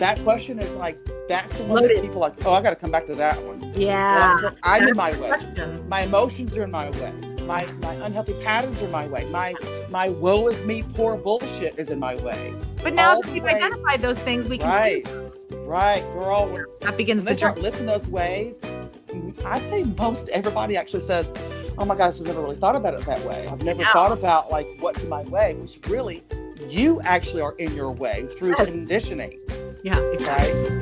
that question is like, that's the one that people are like, oh, I got to come back to that one. Yeah. Well, I'm in my way. My emotions are in my way. My unhealthy patterns are my way. My woe is me, poor bullshit is in my way. But now that we've identified those things, we can Right, girl. That begins the journey. Listen to those ways. I'd say most everybody actually says, oh my gosh, I've never really thought about it that way. I've never thought about like what's in my way, which really you actually are in your way through conditioning. Yeah, exactly.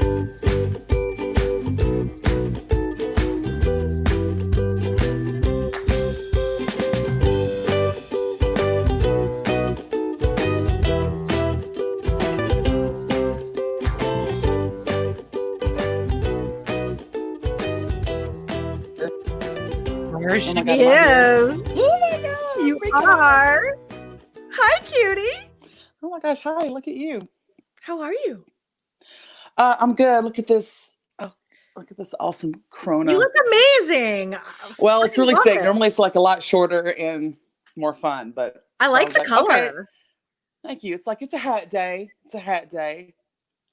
Right? There she is. Oh my God. You are. Hi, cutie. Oh my gosh. Hi. Look at you. How are you? I'm good. Look at this. Oh, look at this awesome Corona. You look amazing. Well, it's really thick. Normally it's like a lot shorter and more fun, but I like the color. Okay. Thank you. It's like, it's a hat day. It's a hat day.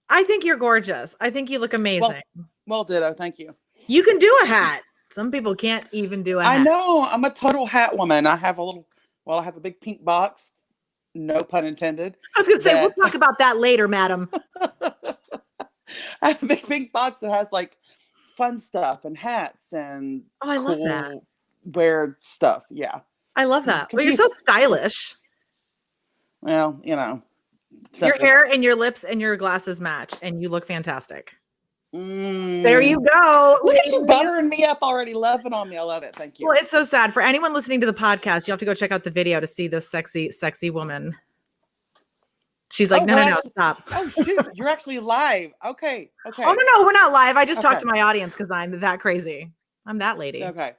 I think you're gorgeous. I think you look amazing. Well, ditto. Thank you. You can do a hat. Some people can't even do a hat. I know. I'm a total hat woman. I have I have a big pink box. No pun intended. I was going to say, we'll talk about that later, madam. I have a big pink box that has like fun stuff and hats and I love that. Wear stuff. Yeah. I love that. Well, you're so stylish. Well, you know. Your hair and your lips and your glasses match and you look fantastic. There you go. Look at you buttering me up already, loving on me. I love it. Thank you. Well, it's so sad. For anyone listening to the podcast, you have to go check out the video to see this sexy, sexy woman. She's like, no, stop. Oh, shoot. You're actually live. Okay. Oh, no, we're not live. I just talked to my audience because I'm that crazy. I'm that lady. Okay.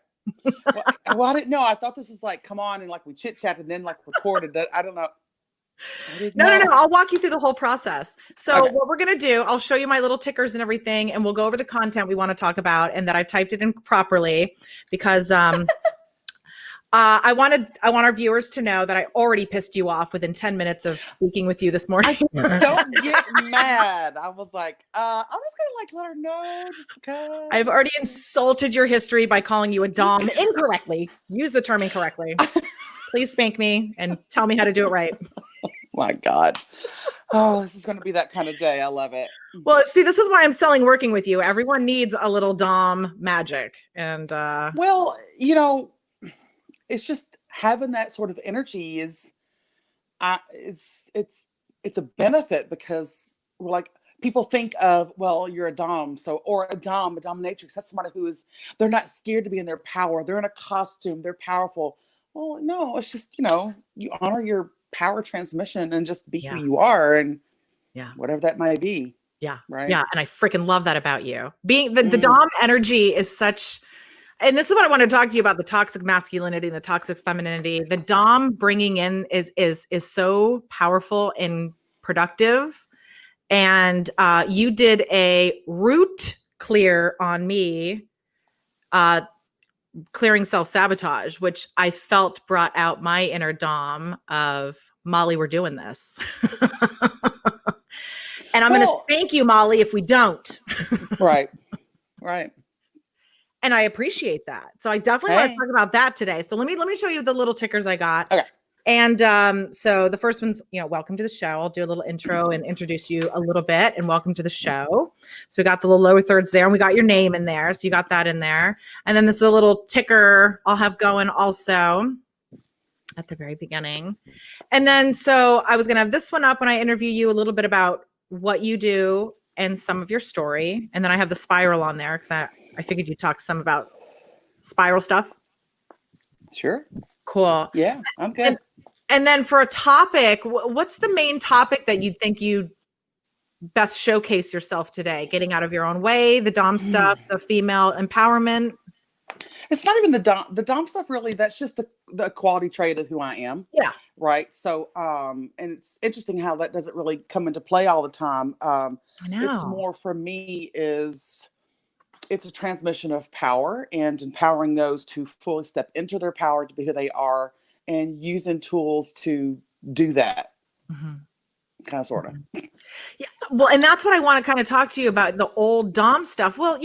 Well, I didn't know. I thought this was like, come on, and like we chit-chat and then like recorded. I don't know. No. I'll walk you through the whole process. So what we're going to do, I'll show you my little tickers and everything, and we'll go over the content we want to talk about and that I typed it in properly because I want our viewers to know that I already pissed you off within 10 minutes of speaking with you this morning. Don't get mad. I was like, I'm just going to like let her know just because. I've already insulted your history by calling you a dom incorrectly. Use the term incorrectly. Please spank me and tell me how to do it right. My God. Oh, this is going to be that kind of day. I love it. Well, see, this is why I'm selling working with you. Everyone needs a little dom magic. And well, you know, it's just having that sort of energy is it's a benefit because we're like, people think of, well, you're a dom, or a dominatrix. That's somebody they're not scared to be in their power. They're in a costume. They're powerful. Well, no, it's just, you honor your power transmission and just be who you are and whatever that might be. Yeah. Right. Yeah. And I freaking love that about you. Being the dom energy is such, and this is what I want to talk to you about, the toxic masculinity and the toxic femininity. The dom bringing in is so powerful and productive. And you did a root clear on me, clearing self-sabotage, which I felt brought out my inner dom of, Molly, we're doing this. And I'm going to spank you, Molly, if we don't. Right. And I appreciate that. So I definitely want to talk about that today. So let me show you the little tickers I got. Okay. And so the first one's, welcome to the show. I'll do a little intro and introduce you a little bit, and welcome to the show. So we got the little lower thirds there, and we got your name in there. So you got that in there. And then this is a little ticker I'll have going also at the very beginning. And then, so I was going to have this one up when I interview you a little bit about what you do and some of your story. And then I have the spiral on there because I figured you'd talk some about spiral stuff. Sure. Cool. Yeah, I'm good. And then for a topic, what's the main topic that you think you best showcase yourself today? Getting out of your own way, the dom stuff, the female empowerment? It's not even the dom stuff, really. That's just the quality trait of who I am. Yeah. Right. So, and it's interesting how that doesn't really come into play all the time. I know. It's more for me it's a transmission of power and empowering those to fully step into their power to be who they are and using tools to do that. Mm-hmm. kind of, sort of. Yeah. Well, and that's what I want to kind of talk to you about, the old Dom stuff. Well,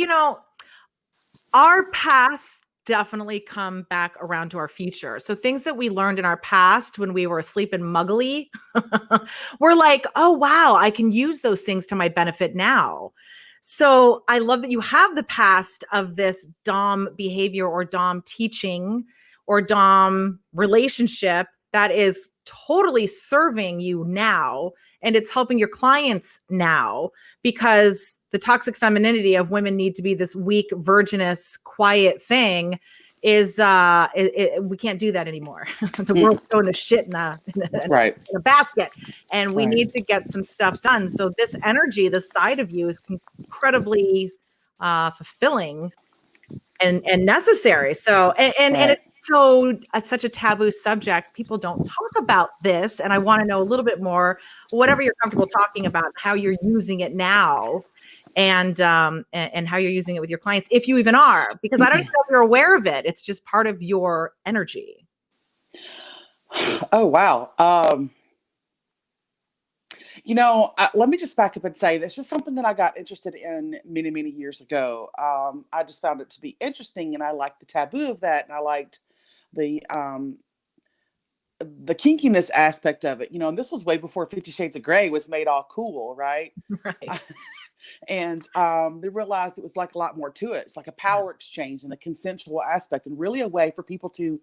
our past definitely come back around to our future. So things that we learned in our past when we were asleep and muggly, we're like, oh, wow, I can use those things to my benefit now. So I love that you have the past of this Dom behavior or Dom teaching or Dom relationship that is totally serving you now. And it's helping your clients now, because the toxic femininity of women need to be this weak, virginous, quiet thing is we can't do that anymore. The world's going to shit in a basket, and we need to get some stuff done. So this energy, this side of you, is incredibly fulfilling and necessary. So and it's such a taboo subject. People don't talk about this, and I want to know a little bit more, whatever you're comfortable talking about, how you're using it now, and how you're using it with your clients, if you even are, because I don't even know if you're aware of it. It's just part of your energy. Oh, wow. Let me just back up and say that's just something that I got interested in many, many years ago. I just found it to be interesting, and I liked the taboo of that, and I liked the kinkiness aspect of it, and this was way before 50 Shades of Grey was made all cool, right? Right. And they realized it was like a lot more to it. It's like a power exchange and a consensual aspect, and really a way for people to,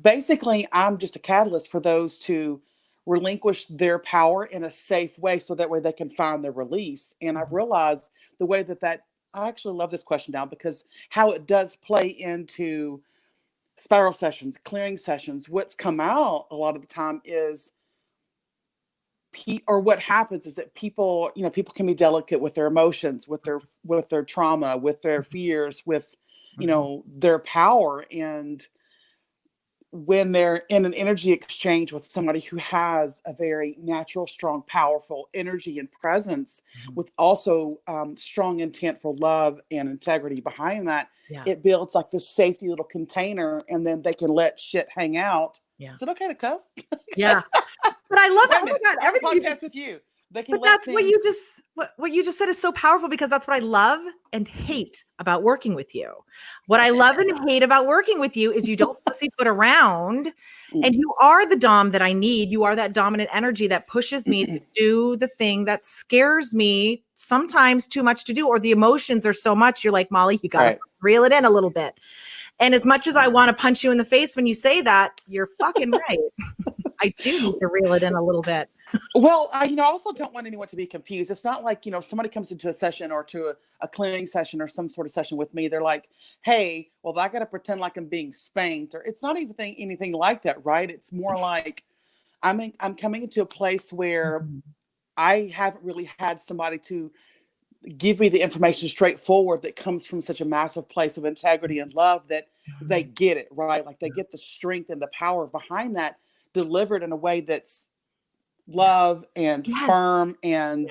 basically, I'm just a catalyst for those to relinquish their power in a safe way, so that way they can find their release. And I've realized the way that I actually love this question now, because how it does play into spiral sessions, clearing sessions. What's come out a lot of the time is what happens is that people can be delicate with their emotions, with their trauma, with their fears, with their power. And when they're in an energy exchange with somebody who has a very natural, strong, powerful energy and presence, with also strong intent for love and integrity behind that, it builds like this safety little container, and then they can let shit hang out. Yeah. Is it okay to cuss? Yeah. But I love that. Oh my God, everything podcast with you. They can. But that's what you just said is so powerful, because that's what I love and hate about working with you. What I love and hate about working with you is you don't pussyfoot around, and you are the Dom that I need. You are that dominant energy that pushes me to do the thing that scares me sometimes too much to do, or the emotions are so much. You're like, Molly, you got to reel it in a little bit. And as much as I want to punch you in the face when you say that, you're fucking right. I do need to reel it in a little bit. Well, I also don't want anyone to be confused. It's not like, somebody comes into a session or to a clearing session or some sort of session with me. They're like, hey, well, I got to pretend like I'm being spanked, or it's not even anything like that, right? It's more like I'm coming into a place where I haven't really had somebody to give me the information straightforward that comes from such a massive place of integrity and love that they get it, right? Like they get the strength and the power behind that delivered in a way that's love and firm, and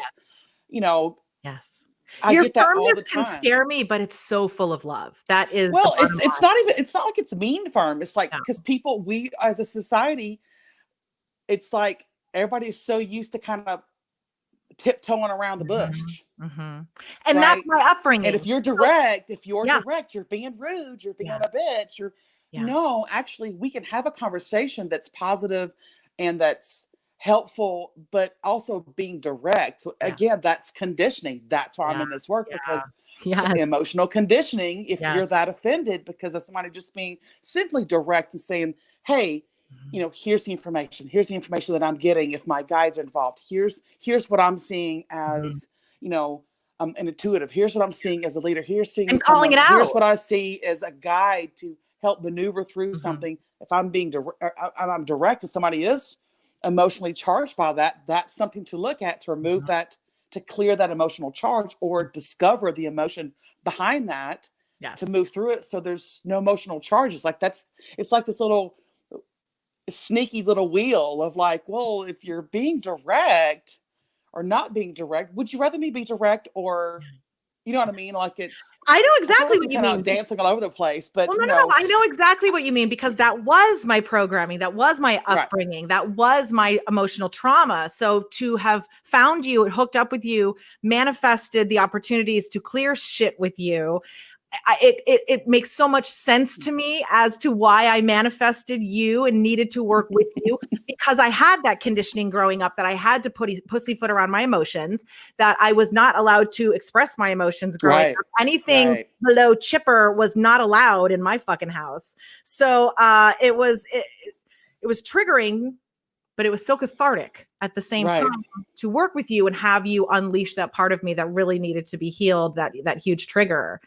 I get that all the time. Can scare me, but it's so full of love. That is, well, it's not like it's mean firm. It's like, because we as a society, it's like everybody is so used to kind of tiptoeing around the bush. And that's my upbringing. And if you're direct, you're being rude, you're being a bitch, no, actually we can have a conversation that's positive and that's helpful, but also being direct. So again, that's conditioning. That's why I'm in this work, because emotional conditioning, if you're that offended because of somebody just being simply direct and saying, hey, here's the information that I'm getting if my guides are involved. Here's what I'm seeing as, an intuitive. Here's what I'm seeing as a leader. Here's seeing and calling it out. Here's what I see as a guide to help maneuver through something. If I'm being I'm direct and somebody is emotionally charged by that, that's something to look at, to remove that, to clear that emotional charge, or discover the emotion behind that, to move through it so there's no emotional charges. Like it's like this little sneaky little wheel of like, well, if you're being direct or not being direct, would you rather me be direct or You know what I mean? Like I know I feel exactly like what I'm you kind mean. of dancing all over the place, but Well, no. I know exactly what you mean, because that was my programming. That was my upbringing. That was my emotional trauma. So to have found you, hooked up with you, manifested the opportunities to clear shit with you, it makes so much sense to me as to why I manifested you and needed to work with you, because I had that conditioning growing up that I had to pussyfoot around my emotions, that I was not allowed to express my emotions growing up. Anything below chipper was not allowed in my fucking house. So it was triggering, but it was so cathartic at the same time to work with you and have you unleash that part of me that really needed to be healed, that huge trigger.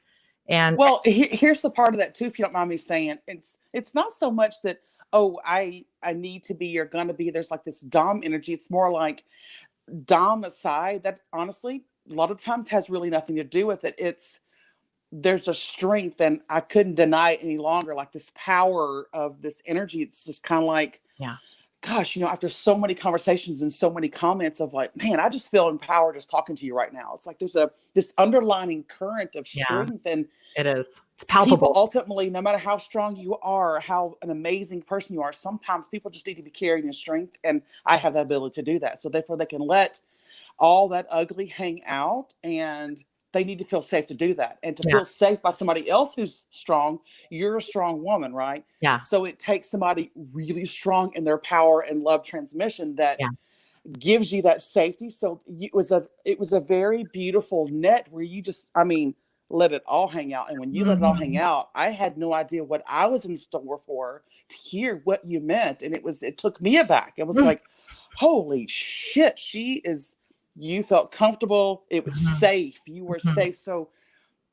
And well, here's the part of that too, if you don't mind me saying. It's not so much that, oh, I need to be or gonna be. There's like this Dom energy. It's more like Dom aside, that honestly a lot of times has really nothing to do with it. There's a strength, and I couldn't deny it any longer. Like this power of this energy. It's just kind of like, gosh, after so many conversations and so many comments of like, man, I just feel empowered just talking to you right now. It's like there's this underlining current of strength, and it is. It's palpable. People ultimately, no matter how strong you are, how an amazing person you are, sometimes people just need to be carried in strength, and I have the ability to do that. So therefore, they can let all that ugly hang out, and they need to feel safe to do that, and to feel safe by somebody else who's strong. You're a strong woman, right? Yeah. So it takes somebody really strong in their power and love transmission that gives you that safety. So it was a very beautiful net where you just, let it all hang out. And when you let it all hang out, I had no idea what I was in store for, to hear what you meant. And it took me aback. It was like, holy shit, you felt comfortable. It was safe. You were safe. So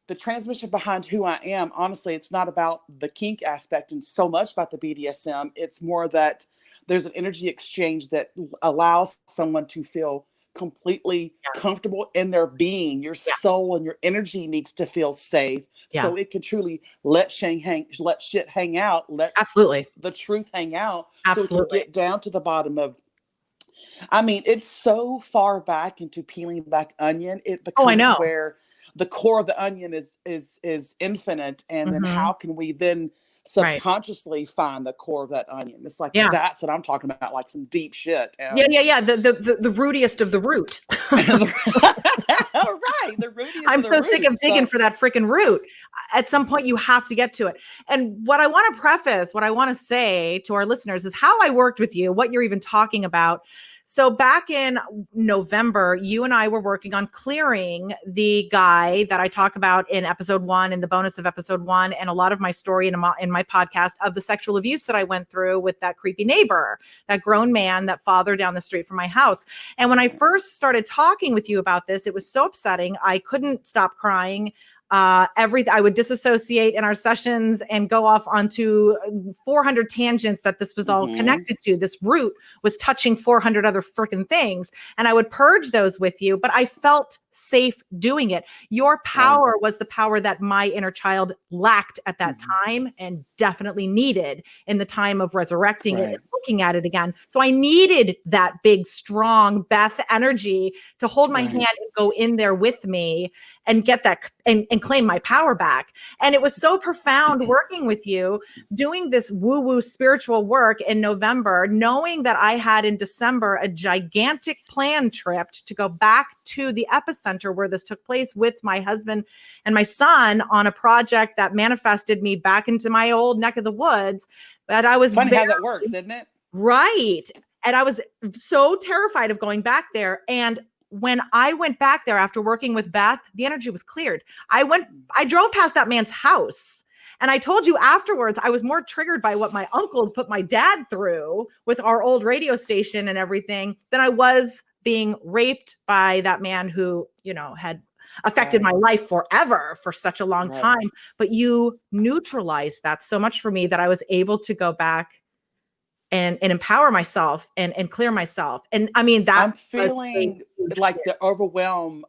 the transmission behind who I am, honestly, it's not about the kink aspect and so much about the BDSM. It's more that there's an energy exchange that allows someone to feel completely comfortable in their being. Your soul and your energy needs to feel safe, so it can truly let shit hang out, let the truth hang out, so we can get down to the bottom of. It's so far back into peeling back onion. It becomes where the core of the onion is infinite, and then how can we then subconsciously find the core of that onion? It's like that's what I'm talking about, like some deep shit. The rootiest of the root. Right, the rootiest. I'm so sick of digging for that freaking root. At some point, you have to get to it. And what I want to preface, what I want to say to our listeners, is how I worked with you, what you're even talking about. So back in November, you and I were working on clearing the guy that I talk about in episode 1, in the bonus of episode 1, and a lot of my story in my podcast of the sexual abuse that I went through with that creepy neighbor, that grown man, that father down the street from my house. And when I first started talking with you about this, it was so upsetting. I couldn't stop crying. I would disassociate in our sessions and go off onto 400 tangents that this was all connected to. This root was touching 400 other freaking things. And I would purge those with you, but I felt safe doing it. Your power was the power that my inner child lacked at that time, and definitely needed in the time of resurrecting it and looking at it again. So I needed that big, strong Beth energy to hold my hand and go in there with me and get that and claim my power back. And it was so profound working with you, doing this woo-woo spiritual work in November, knowing that I had in December a gigantic planned trip to go back to the epicenter where this took place with my husband and my son on a project that manifested me back into my old neck of the woods. But I was funny how that works, isn't it? Right. And I was so terrified of going back there. And when I went back there after working with Beth, the energy was cleared. I drove past that man's house, and I told you afterwards, I was more triggered by what my uncles put my dad through with our old radio station and everything than I was being raped by that man who, had affected my life forever for such a long time. But you neutralized that so much for me that I was able to go back and empower myself and clear myself. And I'm feeling like the overwhelm,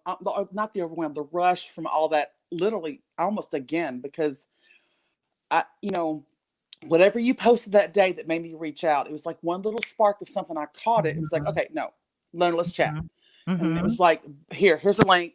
not the overwhelm, the rush from all that, literally almost again, because whatever you posted that day that made me reach out, it was like one little spark of something. I caught it. It was like, okay, no, let's chat. And it was like, here's a link.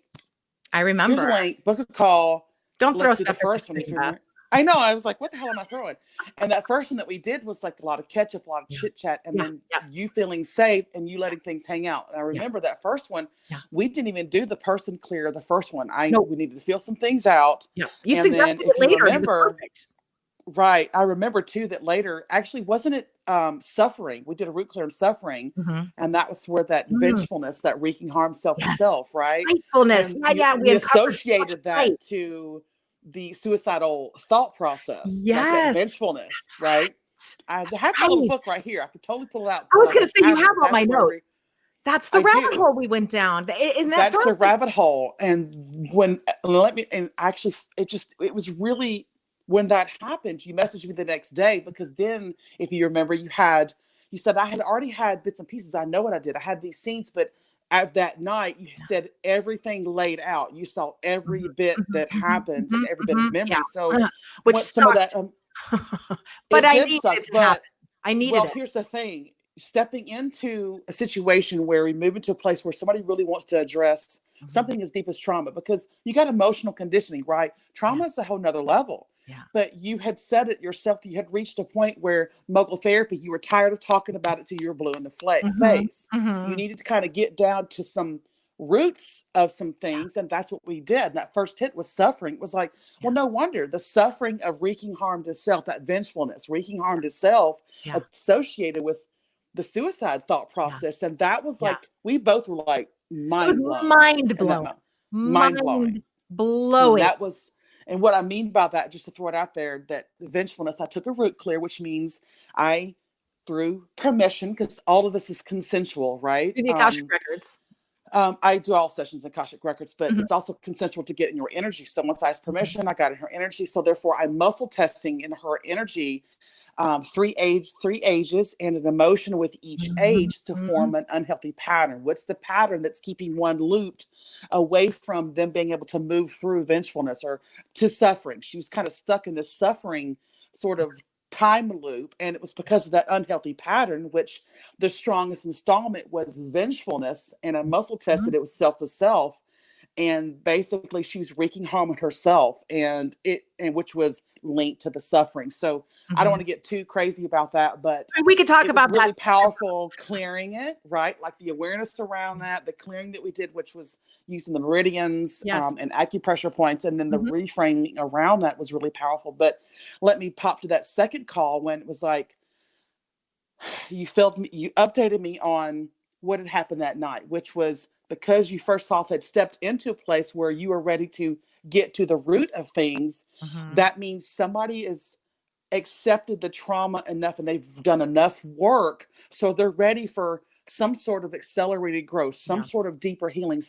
I Here's a remember. link, book a call. Don't throw Let's do the stuff at first the one. If screen, you Beth. remember. I know. I was like, what the hell am I throwing? And that first one that we did was like a lot of catch up, a lot of Yeah. chit chat, and Yeah. then Yeah. you feeling safe and you letting things hang out. And I remember that first one, Yeah. we didn't even do the person clear the first one. Nope. We needed to feel some things out. Yeah. You And suggested then it if you later and it was remember, perfect. right, I remember too that later, actually, wasn't it suffering? We did a root clear in suffering, and that was where that vengefulness, that wreaking harm self to Yes. self, right? Spitefulness. And Yeah. we We associated that spite. to the suicidal thought process, like that Yes. vengefulness, right? I have my little book right here. I could totally pull it out. I was going to say, you have all That's my where notes. That's the I rabbit do. hole we went down. Isn't that That's the rabbit hole. And actually, it was really, when that happened, you messaged me the next day, because then, if you remember, you said, I had already had bits and pieces. I know what I did. I had these scenes, but at that night, you said everything laid out. You saw every bit that happened and every bit of memory. So, which some of that, but I did needed suck, it to happen. I needed it. Here's the thing. Stepping into a situation where we move into a place where somebody really wants to address something as deep as trauma, because you got emotional conditioning, right? Trauma is a whole nother level. Yeah. But you had said it yourself, that you had reached a point where mogul therapy, you were tired of talking about it till you were blue in the face. You needed to kind of get down to some roots of some things, and that's what we did. And that first hit was suffering. It was like, well, no wonder the suffering of wreaking harm to self, that vengefulness, wreaking harm to self, associated with the suicide thought process. And that was like, we both were like mind blown. Mind blowing. That was, and what I mean by that, just to throw it out there, that vengefulness, I took a root clear, which means I, through permission, because all of this is consensual, right? The Akashic records. I do all sessions in Akashic records, but it's also consensual to get in your energy. So once I asked permission, I got in her energy. So therefore, I'm muscle testing in her energy, 3 ages and an emotion with each age to form an unhealthy pattern. What's the pattern that's keeping one looped away from them being able to move through vengefulness or to suffering? She was kind of stuck in this suffering sort of time loop, and it was because of that unhealthy pattern, which the strongest installment was vengefulness, and I muscle tested it was self to self, and basically she was wreaking harm on herself, and which was linked to the suffering. So I don't want to get too crazy about that, but we could talk about really that. Powerful clearing it, right? Like the awareness around that, the clearing that we did, which was using the meridians and acupressure points, and then the reframing around that was really powerful. But let me pop to that second call when it was like, you updated me on what had happened that night, which was because you first off had stepped into a place where you were ready to get to the root of things. That means somebody is accepted the trauma enough and they've done enough work, so they're ready for some sort of accelerated growth, some sort of deeper healing,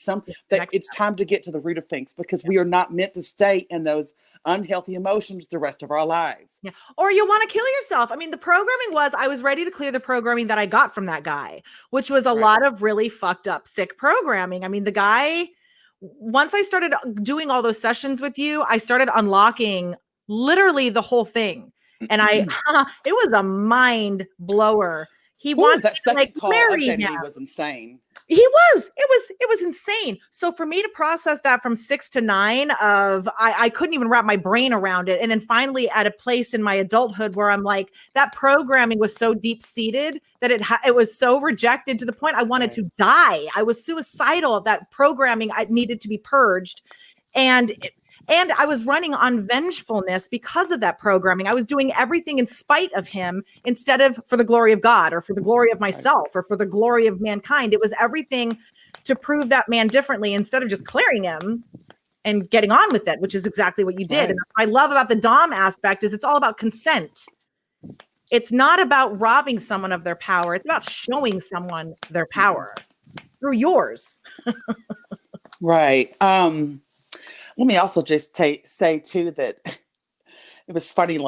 that it's time to get to the root of things, because we are not meant to stay in those unhealthy emotions the rest of our lives. Yeah. Or you'll want to kill yourself. I mean, the programming was, I was ready to clear the programming that I got from that guy, which was a lot of really fucked up, sick programming. I mean, the guy, once I started doing all those sessions with you, I started unlocking literally the whole thing. And it was a mind blower. He wanted that second call marry updating him. me was insane. It was insane. So for me to process that from 6 to 9 of, I couldn't even wrap my brain around it. And then finally at a place in my adulthood where I'm like, that programming was so deep seated that it was so rejected to the point I wanted to die. I was suicidal. That programming, I needed to be purged. And I was running on vengefulness because of that programming. I was doing everything in spite of him instead of for the glory of God or for the glory of myself or for the glory of mankind. It was everything to prove that man differently instead of just clearing him and getting on with it, which is exactly what you did. And what I love about the Dom aspect is it's all about consent. It's not about robbing someone of their power. It's about showing someone their power through yours. Right. Let me also just say too that it was funny.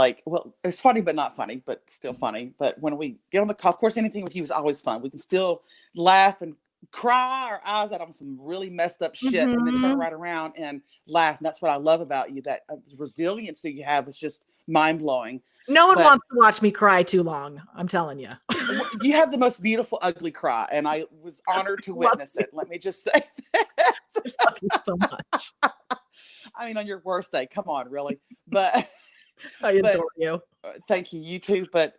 It's funny, but not funny, but still funny. But when we get on the call, of course, anything with you is always fun. We can still laugh and cry our eyes out on some really messed up shit, and then turn right around and laugh. And that's what I love about you. That resilience that you have is just mind blowing. No one wants to watch me cry too long. I'm telling you. You have the most beautiful, ugly cry, and I was honored to witness it. Let me just say that. I love you so much. I mean, on your worst day, come on, really. But, I adore you. thank you, you too. But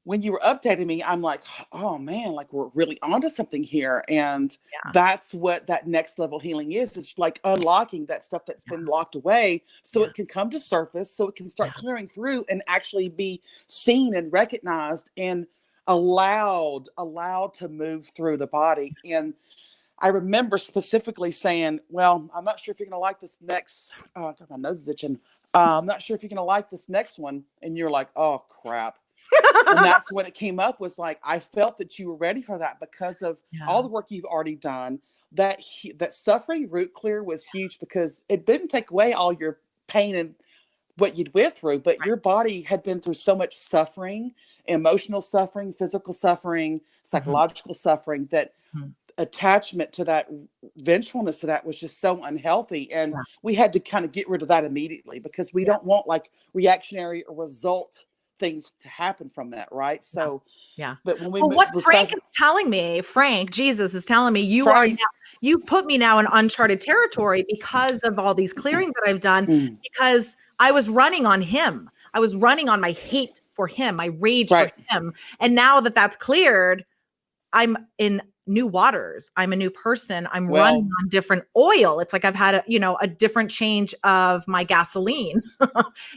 when you were updating me, I'm like, oh man, like we're really onto something here. And Yeah. that's what that next level healing is. It's like unlocking that stuff that's been locked away so it can come to surface, so it can start clearing through and actually be seen and recognized and allowed to move through the body. And I remember specifically saying, well, I'm not sure if you're going to like this next, my nose is itching. I'm not sure if you're going to like this next one. And you're like, oh crap. And that's when it came up, was like, I felt that you were ready for that because of all the work you've already done. That suffering root clear was huge because it didn't take away all your pain and what you'd went through, but your body had been through so much suffering, emotional suffering, physical suffering, psychological suffering, that attachment to that, vengefulness to that, was just so unhealthy. And we had to kind of get rid of that immediately because we don't want like reactionary or result things to happen from that, right? So but when we what Frank is telling me, Jesus is telling me, you put me now in uncharted territory because of all these clearings that I've done, because I was running on him. I was running on my hate for him, my rage for him. And now that that's cleared, I'm in new waters. I'm a new person. I'm running on different oil. It's like I've had a different change of my gasoline.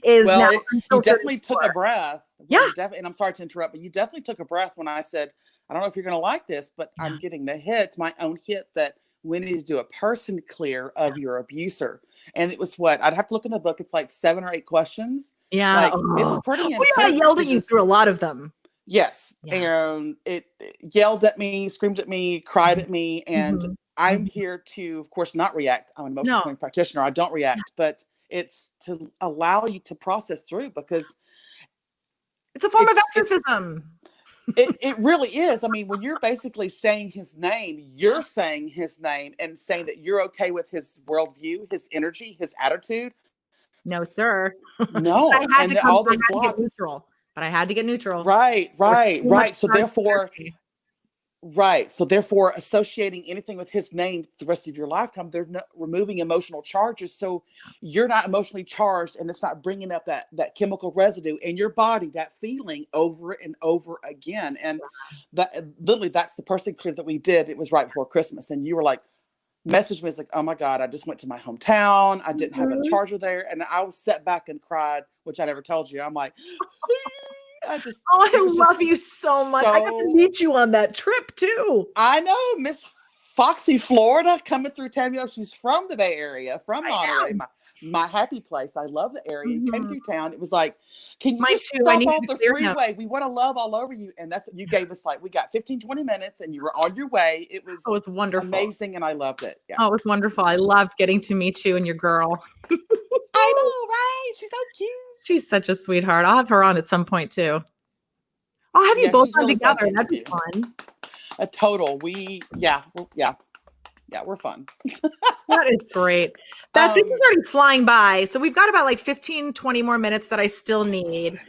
You definitely took a breath. And I'm sorry to interrupt, but you definitely took a breath when I said, I don't know if you're going to like this, but I'm getting the hit, my own hit, that we need to do a person clear of your abuser. And it was I'd have to look in the book. It's like 7 or 8 questions. Yeah. Like, it's pretty intense. I yelled at you through a lot of them. Yes. And it yelled at me, screamed at me, cried at me. And I'm here to, of course, not react. I'm an emotional healing practitioner. I don't react, but it's to allow you to process through, because it's a form of exorcism. It really is. I mean, when you're basically saying his name, you're saying his name and saying that you're okay with his worldview, his energy, his attitude. No, sir. No. I had to get neutral. But I had to get neutral. Right. So therefore, associating anything with his name the rest of your lifetime, they're not removing emotional charges. So you're not emotionally charged, and it's not bringing up that chemical residue in your body, that feeling over and over again. And that literally, that's the person clear that we did. It was right before Christmas, and you were like, messaged me, it's like, oh my God, I just went to my hometown. I didn't have a charger there. And I was sat back and cried, which I never told you. I'm like, I love you so much. I got to meet you on that trip too. I know, Miss Foxy, Florida, coming through Tamio. She's from the Bay Area, from Monterey, my happy place. I love the area. You came through town. It was like, can you just stop off the freeway? We want to love all over you. And that's what you gave us. Like, we got 15, 20 minutes and you were on your way. It was wonderful. Amazing. And I loved it. Yeah. Oh, it was wonderful. I loved getting to meet you and your girl. I know, right? She's so cute. She's such a sweetheart. I'll have her on at some point too. I'll have you both on really together. That'd be fun. A total. We're fun. That is great. Beth, this is already flying by. So we've got about like 15, 20 more minutes that I still need.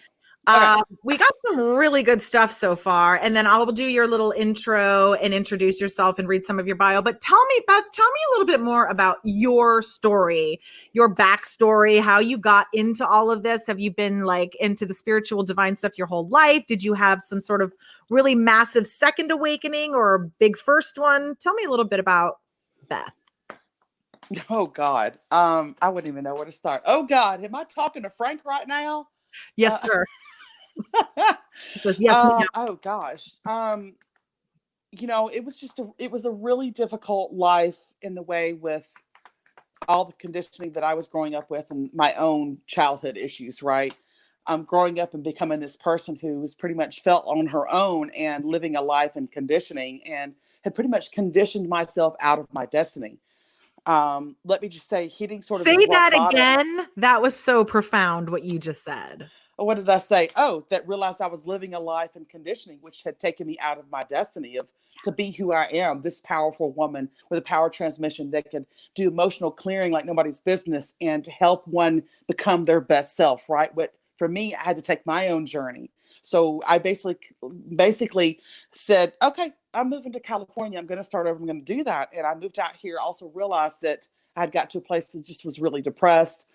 We got some really good stuff so far. And then I'll do your little intro and introduce yourself and read some of your bio. But Beth, tell me a little bit more about your story, your backstory, how you got into all of this. Have you been like into the spiritual divine stuff your whole life? Did you have some sort of really massive second awakening or a big first one? Tell me a little bit about Beth. Oh God. I wouldn't even know where to start. Oh God. Am I talking to Frank right now? Yes, sir. Yes, oh gosh. It was a really difficult life in the way with all the conditioning that I was growing up with and my own childhood issues, right? Growing up and becoming this person who was pretty much felt on her own and living a life in conditioning and had pretty much conditioned myself out of my destiny. Let me just say, hitting sort of say that again. That was so profound what you just said. What did I say? Oh, that realized I was living a life in conditioning, which had taken me out of my destiny to be who I am, this powerful woman with a power transmission that could do emotional clearing like nobody's business and to help one become their best self, right? But for me, I had to take my own journey. So I basically said, okay, I'm moving to California. I'm going to start over. I'm going to do that. And I moved out here. Also realized that I'd got to a place that just was really depressed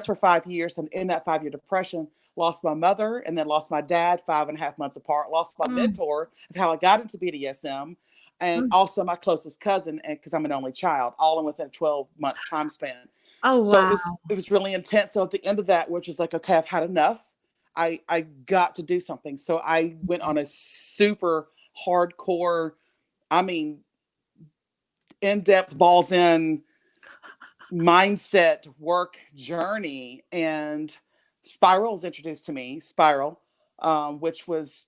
for 5 years. And in that 5-year depression, lost my mother and then lost my dad 5.5 months apart, lost my Mm. mentor of how I got into BDSM, and also my closest cousin, and because I'm an only child, all in within a 12-month time span. Oh, So wow. it was really intense. So at the end of that, which is like, okay, I've had enough. I got to do something. So I went on a super hardcore, I mean, in-depth, balls in mindset work journey. And Spiral was introduced to me, Spiral, which was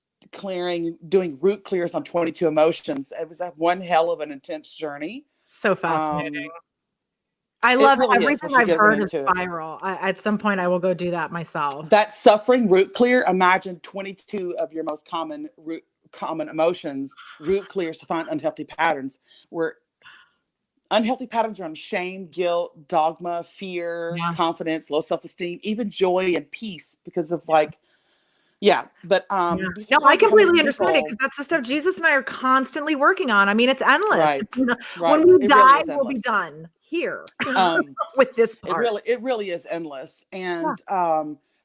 doing root clears on 22 emotions. It was one hell of an intense journey. So fascinating. I It love really is everything once you I've get heard of into it. Spiral. At some point, I will go do that myself. That suffering root clear, imagine 22 of your most common emotions, root clears to find unhealthy patterns, where unhealthy patterns around shame, guilt, dogma, fear, confidence, low self-esteem, even joy and peace because of like, but no, I completely understand it, because that's the stuff Jesus and I are constantly working on. I mean, it's endless. Right. When we die, really we'll be done here Um, with this part. It really is endless. And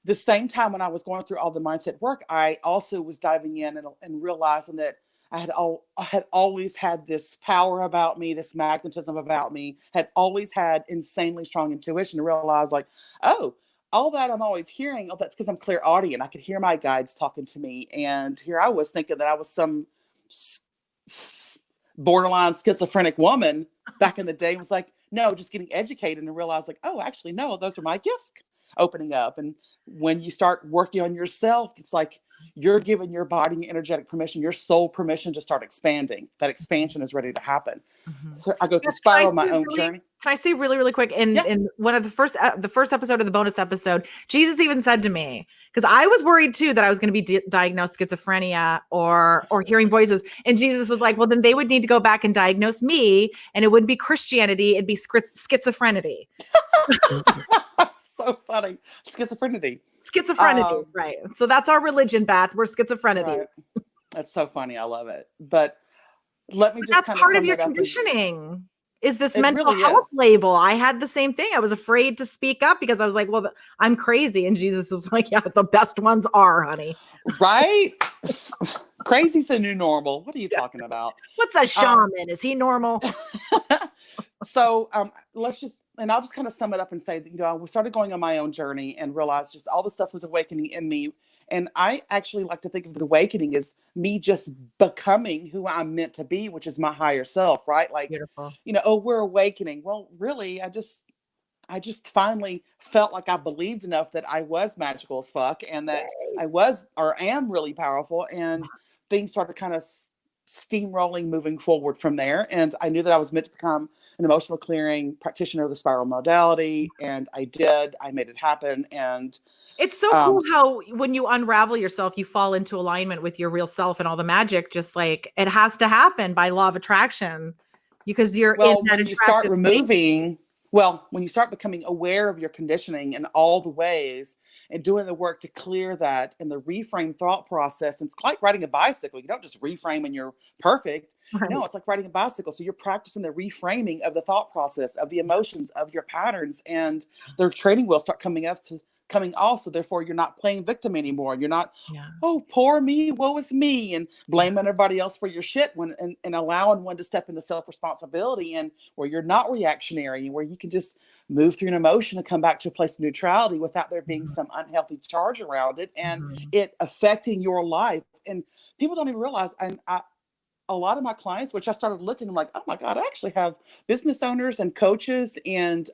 the same time when I was going through all the mindset work, I also was diving in and realizing that I had always had this power about me, this magnetism about me, had always had insanely strong intuition, to realize like, oh, all that I'm always hearing, oh, that's because I'm clairaudient. I could hear my guides talking to me. And here I was thinking that I was some borderline schizophrenic woman back in the day. It was like, no, just getting educated and realize like, oh, actually, no, those are my gifts opening up. And when you start working on yourself, it's like you're giving your body and energetic permission, your soul permission to start expanding. That expansion is ready to happen. So I go through Spiral, my own journey. Can I say really, really quick? In one of the first episode of the bonus episode, Jesus even said to me, because I was worried too that I was going to be diagnosed schizophrenia or hearing voices, and Jesus was like, well, then they would need to go back and diagnose me, and it wouldn't be Christianity, it'd be schizophrenia. So funny. Schizophrenia, right? So that's our religion, Beth. We're schizophrenia. Right. That's so funny. I love it. But let me just that's kind part of of your conditioning. Is this mental really health label? I had the same thing. I was afraid to speak up because I was like, well, I'm crazy. And Jesus was like, yeah, the best ones are, honey. Right? Crazy's the new normal. What are you talking about? What's a shaman? Is he normal? So I'll just kind of sum it up and say that, I started going on my own journey and realized just all the stuff was awakening in me. And I actually like to think of the awakening as me just becoming who I'm meant to be, which is my higher self, right? Like, beautiful. Oh, we're awakening. Well, really, I just finally felt like I believed enough that I was magical as fuck, and that I was or am really powerful, and things started kind of steamrolling moving forward from there. And I knew that I was meant to become an emotional clearing practitioner of the Spiral modality, and I made it happen. And it's so cool how when you unravel yourself, you fall into alignment with your real self, and all the magic, just like it has to happen by law of attraction, because you're in that when you start removing when you start becoming aware of your conditioning in all the ways and doing the work to clear that and the reframe thought process, it's like riding a bicycle. You don't just reframe and you're perfect. Right. No, it's like riding a bicycle. So you're practicing the reframing of the thought process, of the emotions, of your patterns, and their training wheels start coming off. So therefore you're not playing victim anymore. You're not, oh, poor me, woe is me, and blaming everybody else for your shit and allowing one to step into self-responsibility, and where you're not reactionary, and where you can just move through an emotion and come back to a place of neutrality without there being some unhealthy charge around it and it affecting your life. And people don't even realize, and a lot of my clients, which I started looking, I'm like, oh my God, I actually have business owners and coaches, and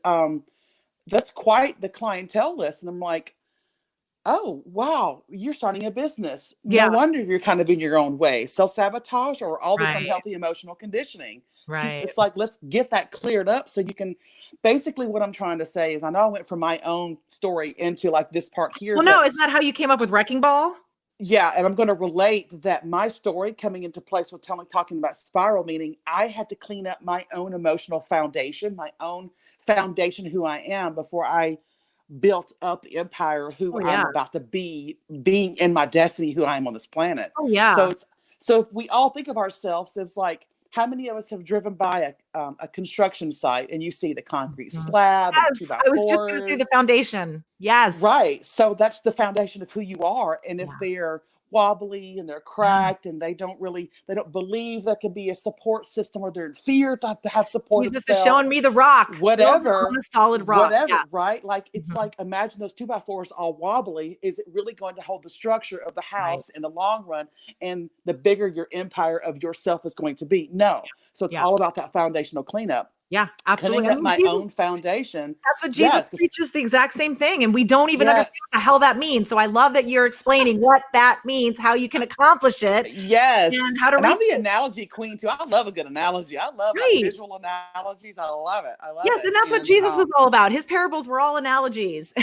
that's quite the clientele list. And I'm like, oh, wow, you're starting a business. No wonder you're kind of in your own way. Self-sabotage or all this unhealthy emotional conditioning. Right. It's like, let's get that cleared up so you can, basically what I'm trying to say is, I know I went from my own story into like this part here. Well, no, isn't that how you came up with Wrecking Ball? Yeah. And I'm going to relate that my story coming into place with talking about Spiral, meaning I had to clean up my own emotional foundation, who I am, before I built up the empire, who I'm about to be, being in my destiny, who I am on this planet. Oh, yeah. So So if we all think of ourselves as like, how many of us have driven by a construction site and you see the concrete slab and the two Yes, by I was just going to say the fours? foundation. Yes. Right. So that's the foundation of who you are. And if Yeah. they're wobbly and they're Yeah. cracked and they don't believe there could be a support system, or they're in fear to have support of Jesus is self, showing me the rock. Build whatever, on a solid rock. Yes. right? Like, it's Mhm. like, imagine those two by fours all wobbly. Is it really going to hold the structure of the Right. house in the long run? And the bigger your empire of yourself is going to be? No. So it's Yeah. all about that foundational cleanup. Yeah, absolutely. Cleaning up my own foundation. That's what Jesus Yes. preaches, the exact same thing. And we don't even understand Yes. what the hell that means. So I love that you're explaining what that means, how you can accomplish it, Yes. and how to And I'm reach the it. analogy queen too. I love a good analogy. I love like Right. visual analogies. I love it. I love Yes, it. and that's what Jesus was all about. His parables were all analogies.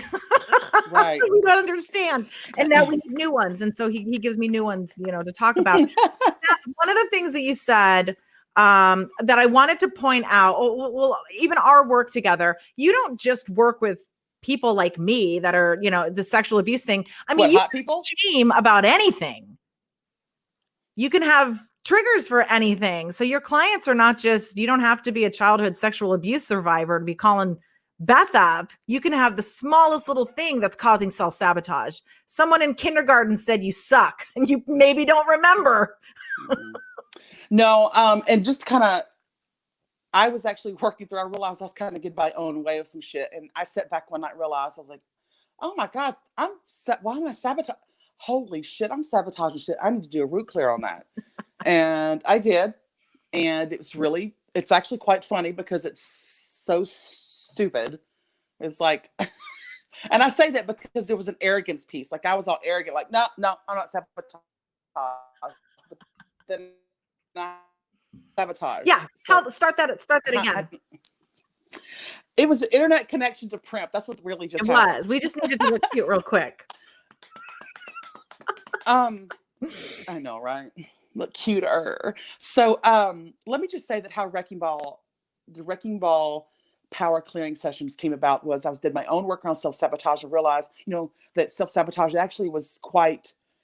Right. We don't understand. And now we need new ones. And so he gives me new ones, to talk about. That's one of the things that you said that I wanted to point out. Well, even our work together, you don't just work with people like me that are, the sexual abuse thing. I mean, What, you hot can people? shame about anything. You can have triggers for anything. So your clients are not just, you don't have to be a childhood sexual abuse survivor to be calling Beth up. You can have the smallest little thing that's causing self-sabotage. Someone in kindergarten said you suck and you maybe don't remember. No, and just kind of, I was actually working through, I realized I was kind of getting my own way of some shit. And I sat back one night and realized, I was like, oh my God, why am I sabotaging? Holy shit, I'm sabotaging shit. I need to do a root clear on that. And I did. And it's actually quite funny because it's so stupid. It's like, and I say that because there was an arrogance piece. Like, I was all arrogant, like, no, I'm not sabotage. But then I sabotage. Yeah, So start that again. it was the internet connection to Primp. That's what really just It happened. was. We just needed to look cute real quick. I know, right? Look cuter. So let me just say that how the Wrecking Ball power clearing sessions came about was did my own work on self-sabotage and realized, that self-sabotage actually was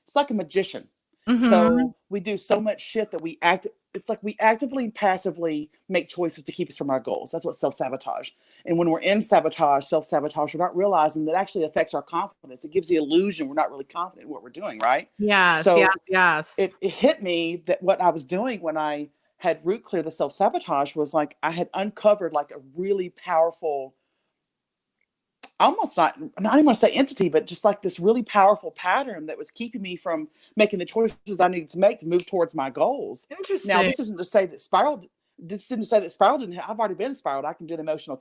it's like a magician. Mhm. So we do so much shit that it's like we actively and passively make choices to keep us from our goals. That's what self-sabotage. And when we're in self-sabotage, we're not realizing that actually affects our confidence. It gives the illusion we're not really confident in what we're doing, right? Yes, So yes. it hit me that what I was doing when I had root clear the self-sabotage was like I had uncovered like a really powerful, almost not even want to say entity, but just like this really powerful pattern that was keeping me from making the choices I needed to make to move towards my goals. Interesting. Now, this isn't to say that Spiral didn't. I've already been spiraled. I can do the emotional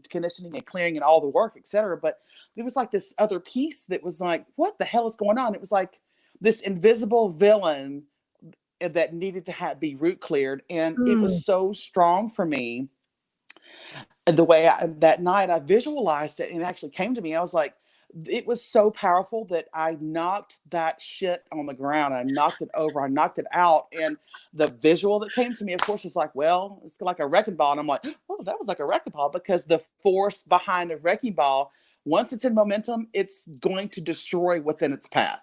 conditioning and clearing and all the work, etc. But there was like this other piece that was like, what the hell is going on? It was like this invisible villain that needed to be root cleared, and it was so strong for me. And the way that night I visualized it, and it actually came to me. I was like, it was so powerful that I knocked that shit on the ground. I knocked it over. I knocked it out. And the visual that came to me, of course, was like, well, it's like a wrecking ball. And I'm like, oh, that was like a wrecking ball, because the force behind a wrecking ball, once it's in momentum, it's going to destroy what's in its path.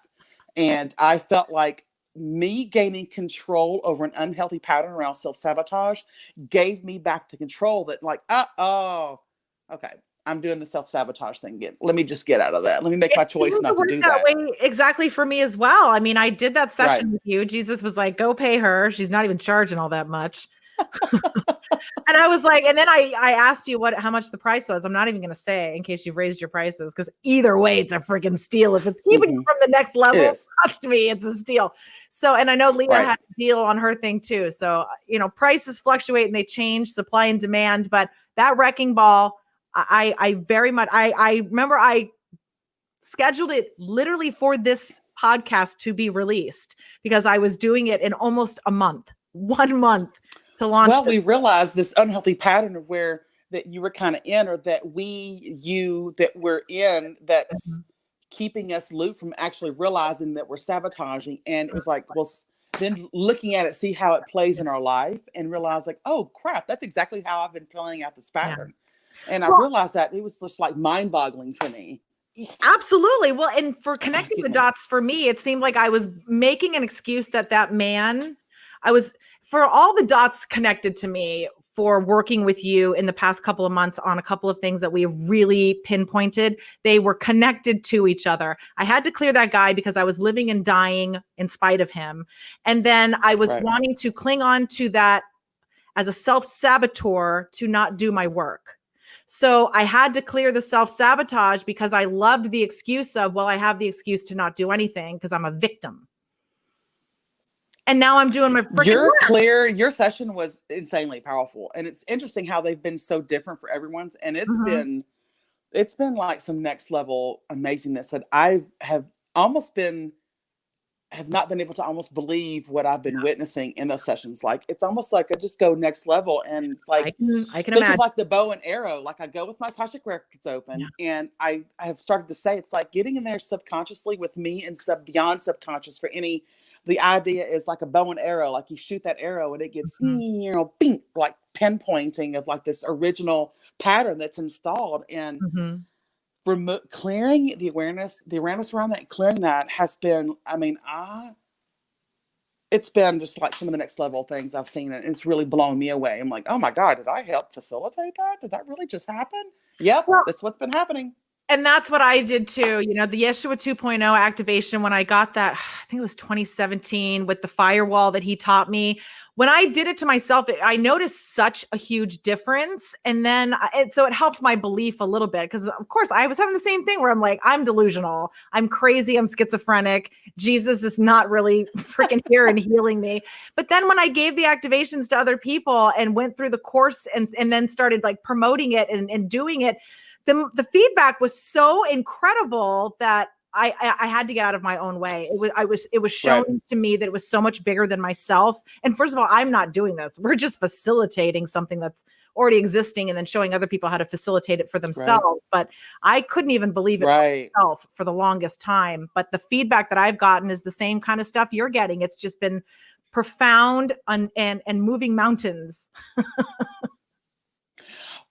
And I felt like me gaining control over an unhealthy pattern around self-sabotage gave me back the control that like, okay, I'm doing the self-sabotage thing again. Let me just get out of that. Let me make my choice not to do that. Way exactly for me as well. I mean, I did that session Right. with you. Jesus was like, go pay her. She's not even charging all that much. And I was like, and then I asked you how much the price was. I'm not even going to say in case you've raised your prices, because either way, it's a freaking steal. If it's keeping you from the next level, trust me, it's a steal. So, and I know Leah had a deal on her thing too. So, prices fluctuate and they change, supply and demand. But that wrecking ball, I very much, I remember I scheduled it literally for this podcast to be released because I was doing it in almost a month, 1 month. Well, we realized this unhealthy pattern of where that you were kind of in, or that we're in, that's keeping us loop from actually realizing that we're sabotaging. And it was like, well, then looking at it, see how it plays in our life, and realize like, oh crap, that's exactly how I've been playing out this pattern. And I realized that it was just like mind-boggling for me. Absolutely. Well, and for connecting Excuse the me. dots for me, it seemed like I was making an excuse that man, I was, for all the dots connected to me for working with you in the past couple of months on a couple of things that we really pinpointed, they were connected to each other. I had to clear that guy because I was living and dying in spite of him. And then I was Right. wanting to cling on to that as a self-saboteur to not do my work. So I had to clear the self-sabotage because I loved the excuse of, well, I have the excuse to not do anything because I'm a victim. And now I'm doing my freaking work. Your session was insanely powerful. And it's interesting how they've been so different for everyone's. And it's been like some next level amazingness that I have not been able to almost believe what I've been witnessing in those sessions. Like, it's almost like I just go next level. And it's like, I can think imagine. of like the bow and arrow. Like, I go with my Akashic records open, and I have started to say, it's like getting in there subconsciously with me and beyond subconscious for any, the idea is like a bow and arrow. Like, you shoot that arrow and it gets, bing, like pinpointing of like this original pattern that's installed. And clearing the awareness around that, clearing that has been, it's been just like some of the next level things I've seen, and it's really blown me away. I'm like, oh my God, did I help facilitate that? Did that really just happen? Yep, well, that's what's been happening. And that's what I did too. You know, the Yeshua 2.0 activation, when I got that, I think it was 2017 with the firewall that he taught me. When I did it to myself, I noticed such a huge difference. And then, so it helped my belief a little bit because, of course, I was having the same thing where I'm like, I'm delusional. I'm crazy. I'm schizophrenic. Jesus is not really freaking here and healing me. But then when I gave the activations to other people and went through the course and then started like promoting it and doing it, the feedback was so incredible that I had to get out of my own way. It was shown to me that it was so much bigger than myself. And first of all, I'm not doing this. We're just facilitating something that's already existing and then showing other people how to facilitate it for themselves. But I couldn't even believe it for myself for the longest time. But the feedback that I've gotten is the same kind of stuff you're getting. It's just been profound and moving mountains.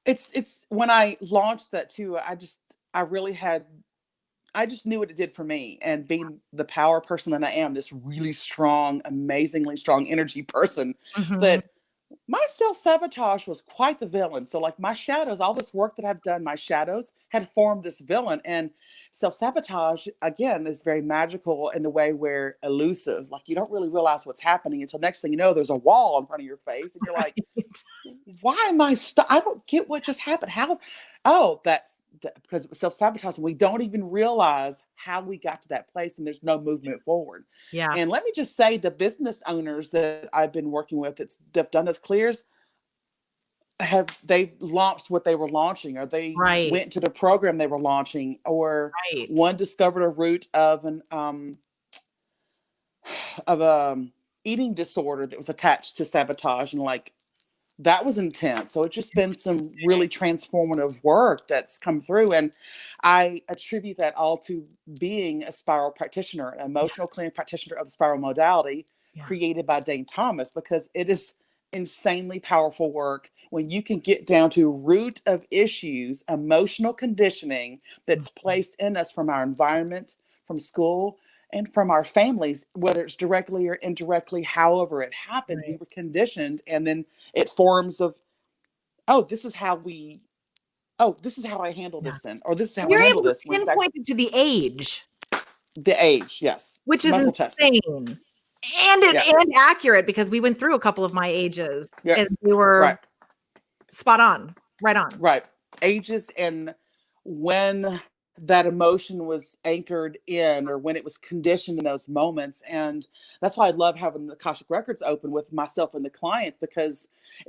It's when I launched that too, I just knew what it did for me. And being the power person that I am, this really strong, amazingly strong energy person, that my self-sabotage was quite the villain. So like my shadows, all this work that I've done, my shadows had formed this villain. And self-sabotage, again, is very magical in the way where elusive. Like, you don't really realize what's happening until next thing you know, there's a wall in front of your face. And you're like, why am I I don't get what just happened. How? Oh, because it was self-sabotage. We don't even realize how we got to that place, and there's no movement forward. Yeah. And let me just say, the business owners that I've been working with that've done those clears, they launched what they were launching, or they went to the program they were launching, or one discovered a root of an eating disorder that was attached to sabotage, and like, that was intense. So it's just been some really transformative work that's come through. And I attribute that all to being a spiral practitioner, an emotional clearing practitioner of the spiral modality created by Dane Thomas, because it is insanely powerful work when you can get down to root of issues, emotional conditioning that's placed in us from our environment, from school, and from our families, whether it's directly or indirectly, however it happened, we were conditioned. And then it forms of, this is how I handle this then, or this is how I handle this. You're able to pinpoint it to the age. The age, yes. Which is insane. And accurate, because we went through a couple of my ages. Yes. And we were spot on, right on. Right. Ages, and when that emotion was anchored in, or when it was conditioned in those moments. And that's why I love having the Akashic records open with myself and the client, because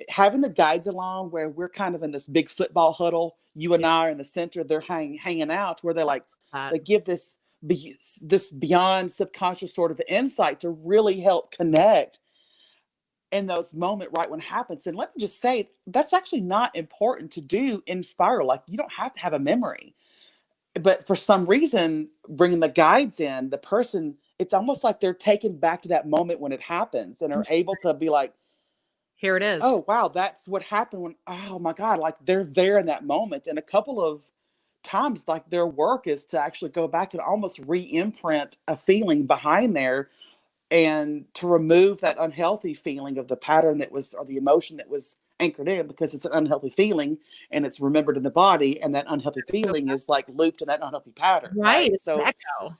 having the guides along, where we're kind of in this big football huddle, you and I are in the center, they're hanging out, where they're like, they give this beyond subconscious sort of insight to really help connect in those moments right when it happens. And let me just say, that's actually not important to do in spiral. Like, you don't have to have a memory. But for some reason, bringing the guides in, the person, it's almost like they're taken back to that moment when it happens, and are able to be like, here it is. Oh, wow, that's what happened when, oh my God, like they're there in that moment. And a couple of times like their work is to actually go back and almost re-imprint a feeling behind there, and to remove that unhealthy feeling of the pattern that was, or the emotion that was anchored in, because it's an unhealthy feeling and it's remembered in the body, and that unhealthy feeling is like looped in that unhealthy pattern, Right. right? It's an So echo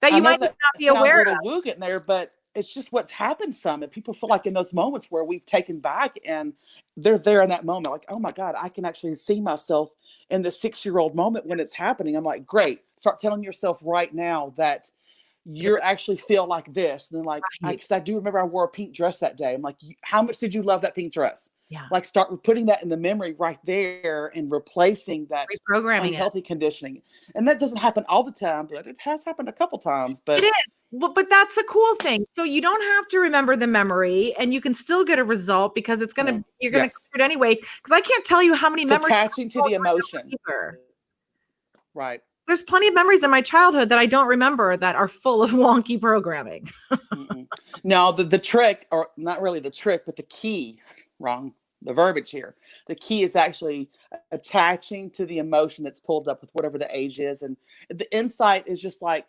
that I you know might even that not be sounds a aware little of. woo getting there, but it's just what's happened some. And people feel like in those moments where we've taken back, and they're there in that moment, like, oh my God, I can actually see myself in the 6-year-old moment when it's happening. I'm like, great. Start telling yourself right now that you're actually feel like this. And then like, Right. because I do remember I wore a pink dress that day. I'm like, how much did you love that pink dress? Yeah. Like, start putting that in the memory right there and replacing that Reprogramming it. unhealthy conditioning. And that doesn't happen all the time, but it has happened a couple times. But It is. Well, but that's the cool thing. So you don't have to remember the memory, and you can still get a result, because it's going to, you're going to yes, go through it anyway. Because I can't tell you how many it's memories attaching to the emotion. either. Right. There's plenty of memories in my childhood that I don't remember that are full of wonky programming. No, the trick, or not really the trick, but the key, wrong, the verbiage here. The key is actually attaching to the emotion that's pulled up with whatever the age is. And the insight is just like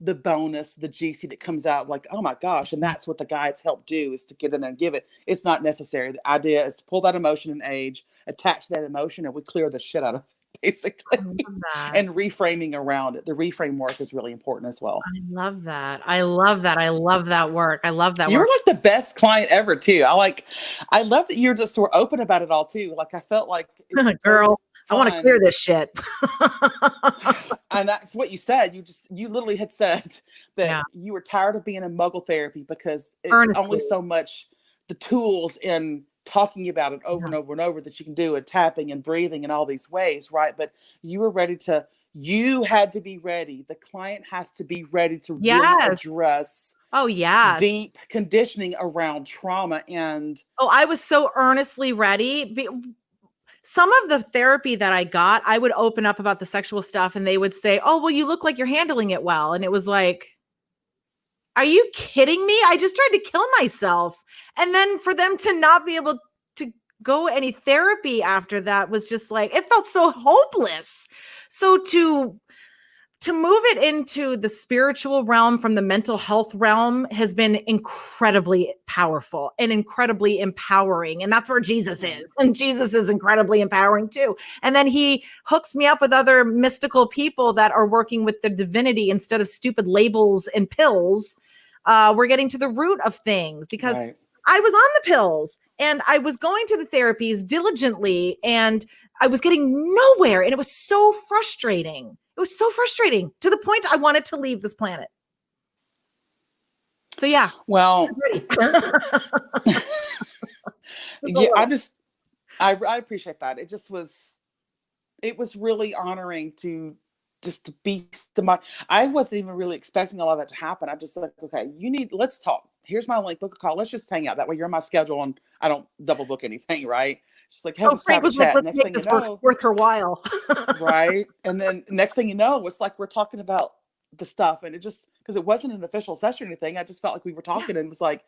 the bonus, the juicy that comes out, like, oh my gosh. And that's what the guides help do, is to get in there and give it. It's not necessary. The idea is to pull that emotion and age, attach that emotion, and we clear the shit out of it, basically. And reframing around it. The reframe work is really important as well. I love that. I love that. I love that work. I love that You were work. like the best client ever too. I love that you're just so open about it all too. Like, I felt like it's Girl, so I want to clear this shit. And that's what you said. You literally had said that you were tired of being in muggle therapy, because it's only so much the tools in talking about it over and over and over that you can do, and tapping and breathing in all these ways, right? But you were ready to, you had to be ready. The client has to be ready to really address deep conditioning around trauma. And I was so earnestly ready. Some of the therapy that I got, I would open up about the sexual stuff, and they would say, oh, well, you look like you're handling it well. And it was like, are you kidding me? I just tried to kill myself. And then for them to not be able to go any therapy after that was just like, it felt so hopeless. So to move it into the spiritual realm from the mental health realm has been incredibly powerful and incredibly empowering. And that's where Jesus is. And Jesus is incredibly empowering too. And then he hooks me up with other mystical people that are working with the divinity instead of stupid labels and pills. We're getting to the root of things, because I was on the pills and I was going to the therapies diligently, and I was getting nowhere. And it was so frustrating. It was so frustrating, to the point I wanted to leave this planet. So yeah. Well, yeah, I appreciate that. It was really honoring to just to be somebody. I wasn't even really expecting all of that to happen. I just like, okay, let's talk. Here's my link, book a call. Let's just hang out. That way you're on my schedule and I don't double book anything, right? Just like, have a chat. Next thing you know, worth her while. right? And then next thing you know, it's like we're talking about the stuff, and it just, because it wasn't an official session or anything, I just felt like we were talking, and it was like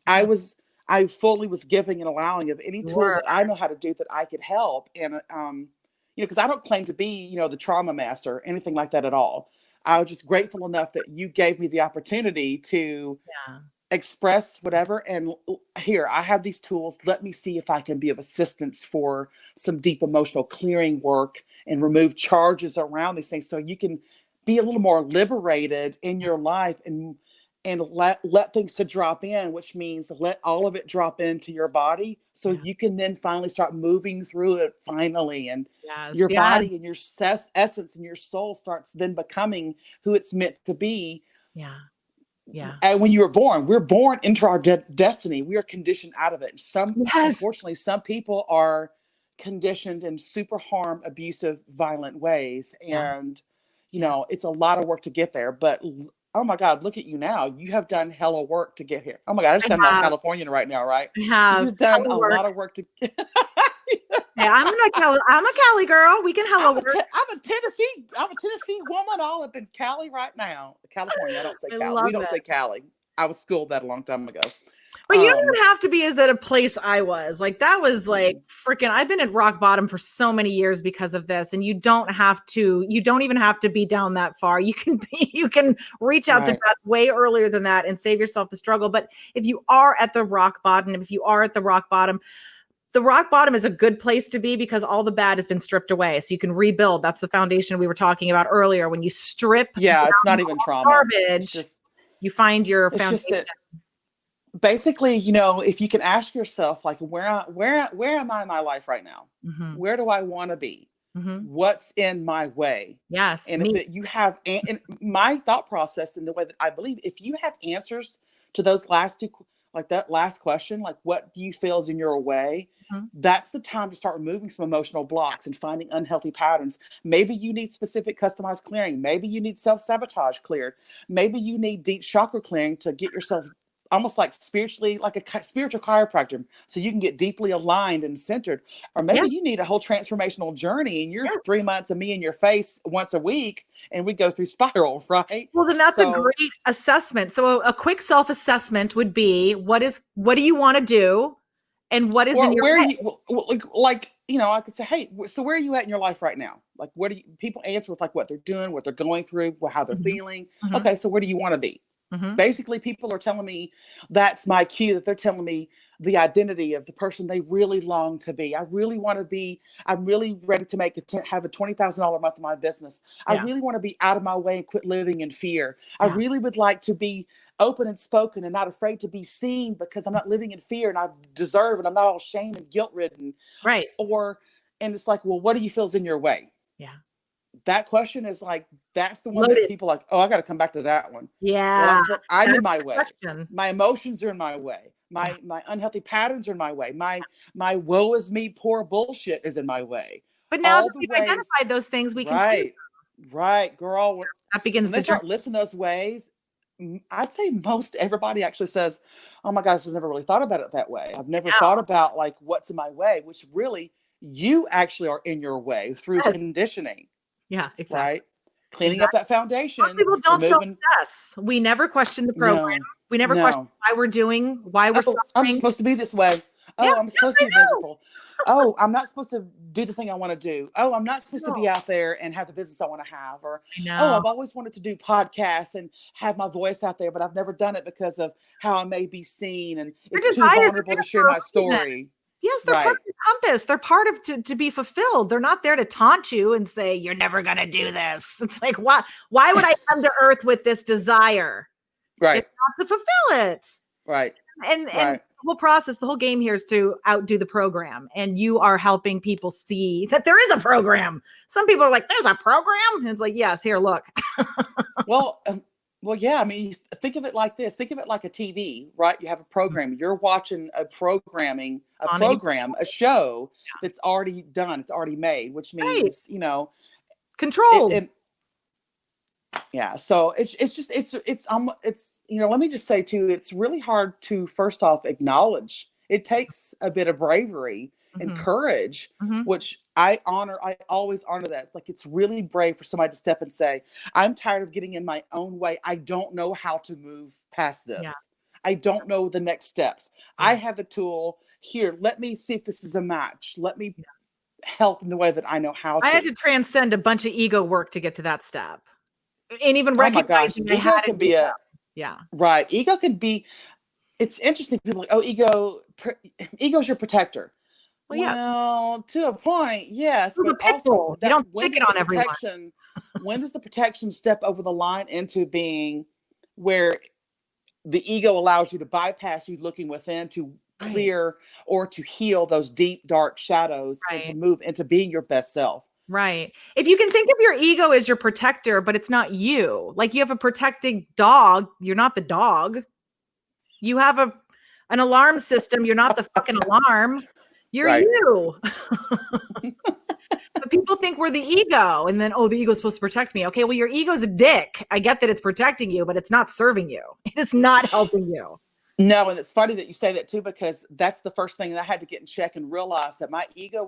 I fully was giving and allowing of any tool that I know how to do that I could help. And because I don't claim to be, the trauma master or anything like that at all. I was just grateful enough that you gave me the opportunity to express whatever. And here, I have these tools. Let me see if I can be of assistance for some deep emotional clearing work and remove charges around these things, so you can be a little more liberated in your life, and let things to drop in, which means let all of it drop into your body, so you can then finally start moving through it finally. And your body and your essence and your soul starts then becoming who it's meant to be. And when you were born, we're born into our destiny. We are conditioned out of it. Unfortunately, some people are conditioned in super harm, abusive, violent ways. And, it's a lot of work to get there. But, oh my God, look at you now. You have done hella work to get here. Oh my God, I just sound like Californian right now, right? You've done a lot of work to I'm a Cali girl. We can hello work. I'm a Tennessee woman all up in Cali right now. California, I don't say Cali. We don't say Cali. I was schooled that a long time ago. But you don't even have to be as at a place I was. Like that was like freaking, I've been at rock bottom for so many years because of this. And you don't even have to be down that far. You can reach out to Beth way earlier than that and save yourself the struggle. But if you are at the rock bottom, the rock bottom is a good place to be because all the bad has been stripped away. So you can rebuild. That's the foundation we were talking about earlier. When you strip it's not even trauma. Garbage, you find your foundation. Basically, if you can ask yourself, like, where am I in my life right now? Where do I want to be? What's in my way? Yes. And if you have, and my thought process and the way that I believe, if you have answers to those last two, like that last question, like what do you feel is in your way? That's the time to start removing some emotional blocks and finding unhealthy patterns. Maybe you need specific customized clearing. Maybe you need self-sabotage cleared. Maybe you need deep chakra clearing to get yourself almost like spiritually, like a spiritual chiropractor, so you can get deeply aligned and centered. Or maybe you need a whole transformational journey and you're 3 months of me in your face once a week and we go through spiral, right? Well, then that's a great assessment. So a quick self-assessment would be, what do you want to do? And what is in your way? I could say, hey, so where are you at in your life right now? Like, what do people answer with, like, what they're doing, what they're going through, how they're feeling. Okay, so where do you want to be? Basically, people are telling me, that's my cue, that they're telling me the identity of the person they really long to be. I really want to be, I'm really ready to have a $20,000 a month in my business. I really want to be out of my way and quit living in fear. I really would like to be open and spoken and not afraid to be seen because I'm not living in fear and I deserve it. I'm not all shame and guilt ridden. Right. And it's like, well, what do you feel is in your way? Yeah. That question is like, that's the one that people are like, oh, I got to come back to that one. Yeah. Well, I'm in my way. My emotions are in my way. My unhealthy patterns are in my way. My woe is me, poor bullshit is in my way. But now that we've identified those things, we can right, girl. That begins to start listening those ways. I'd say most everybody actually says, oh my gosh, I've never really thought about it that way. I've never thought about like what's in my way, which really you actually are in your way through conditioning. Yeah, exactly. Right. Cleaning up that foundation. Most people don't self-assess. We never question the program. We never question why we're suffering. I'm supposed to be this way. Oh, I'm supposed to be miserable. Oh, I'm not supposed to do the thing I want to do. Oh, I'm not supposed to be out there and have the business I want to have. Or, oh, I've always wanted to do podcasts and have my voice out there, but I've never done it because of how I may be seen. And it's too vulnerable to share my story. Yes, they're part of the compass. They're part of to be fulfilled. They're not there to taunt you and say, you're never going to do this. It's like, why would I come to earth with this desire? Right. It's not to fulfill it. Right. And the whole process, the whole game here is to outdo the program. And you are helping people see that there is a program. Some people are like, there's a program. And it's like, yes, here, look. Well, yeah. I mean, think of it like this. Think of it like a TV, right? You have a program. You're watching a show that's already done. It's already made, which means, controlled. Yeah. So it's let me just say too, it's really hard to first off acknowledge. It takes a bit of bravery and courage, which I always honor that. It's like, it's really brave for somebody to step and say, I'm tired of getting in my own way. I don't know how to move past this. Yeah. I don't know the next steps. Yeah. I have the tool here. Let me see if this is a match. Let me help in the way that I know how to. I had to transcend a bunch of ego work to get to that step. And even recognizing ego can be right. Ego can be, it's interesting. People are like, ego's your protector. Well, to a point, yes. But also, you don't stick it on everyone. When does the protection step over the line into being where the ego allows you to bypass you looking within to clear or to heal those deep, dark shadows and to move into being your best self? Right. If you can think of your ego as your protector, but it's not you. Like you have a protecting dog, you're not the dog. You have an alarm system, you're not the fucking alarm. You're you. But people think we're the ego, and then, the ego is supposed to protect me. Okay, well, your ego's a dick. I get that it's protecting you, but it's not serving you. It is not helping you. No, and it's funny that you say that too, because that's the first thing that I had to get in check and realize that my ego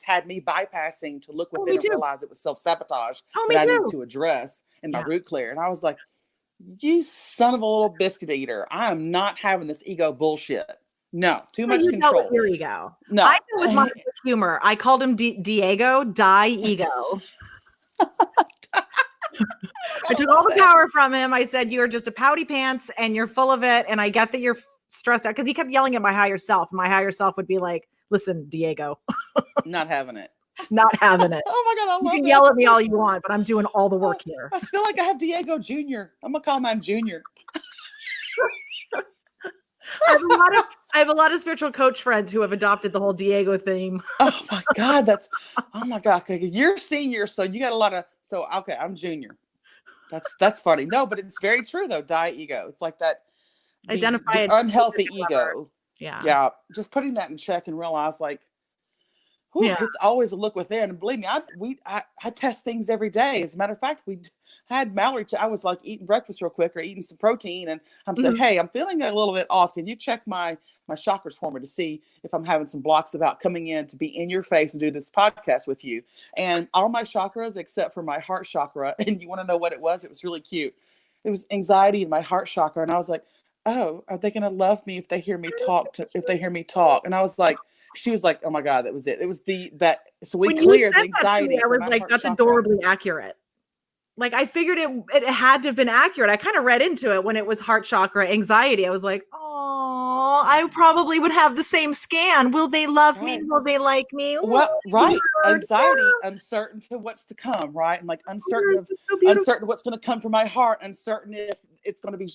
had me bypassing to look within and realize it was self-sabotage that I needed to address and my root clear. And I was like, you son of a little biscuit eater. I am not having this ego bullshit. No, too much You dealt with control. your ego. No. I dealt with mine with humor. I called him Diego, die ego. I took all the power from him. I said, you're just a pouty pants and you're full of it. And I get that you're stressed out, because he kept yelling at my higher self. My higher self would be like, listen, Diego. Not having it. Not having it. Oh my God, I love You can it. yell at me all you want, but I'm doing all the work here. I feel like I have Diego Jr. I'm going to call him Junior. I have a lot of spiritual coach friends who have adopted the whole Diego theme. Oh my God, oh my God. Okay, you're senior, so you got a lot of, so okay, I'm junior. That's funny. No, but it's very true though. Die ego. It's like that. Identify the unhealthy ego. Yeah. Yeah. Just putting that in check and realize like, whew, it's always a look within. And believe me, I test things every day. As a matter of fact, we had Mallory. I was like eating breakfast real quick or eating some protein, and I'm saying, hey, I'm feeling a little bit off. Can you check my chakras for me to see if I'm having some blocks about coming in to be in your face and do this podcast with you? And all my chakras except for my heart chakra. And you want to know what it was? It was really cute. It was anxiety in my heart chakra, and I was like, oh, are they going to love me if they hear me talk? And I was like. She was like, oh my God, that was it. It was so we cleared the anxiety. I was like, that's adorably accurate. Like, I figured it had to have been accurate. I kind of read into it when it was heart chakra anxiety. I was like, oh, I probably would have the same scan. Will they love me? Will they like me? Well, right. Anxiety, uncertain to what's to come, right? And like uncertain what's going to come from my heart, uncertain if it's going to be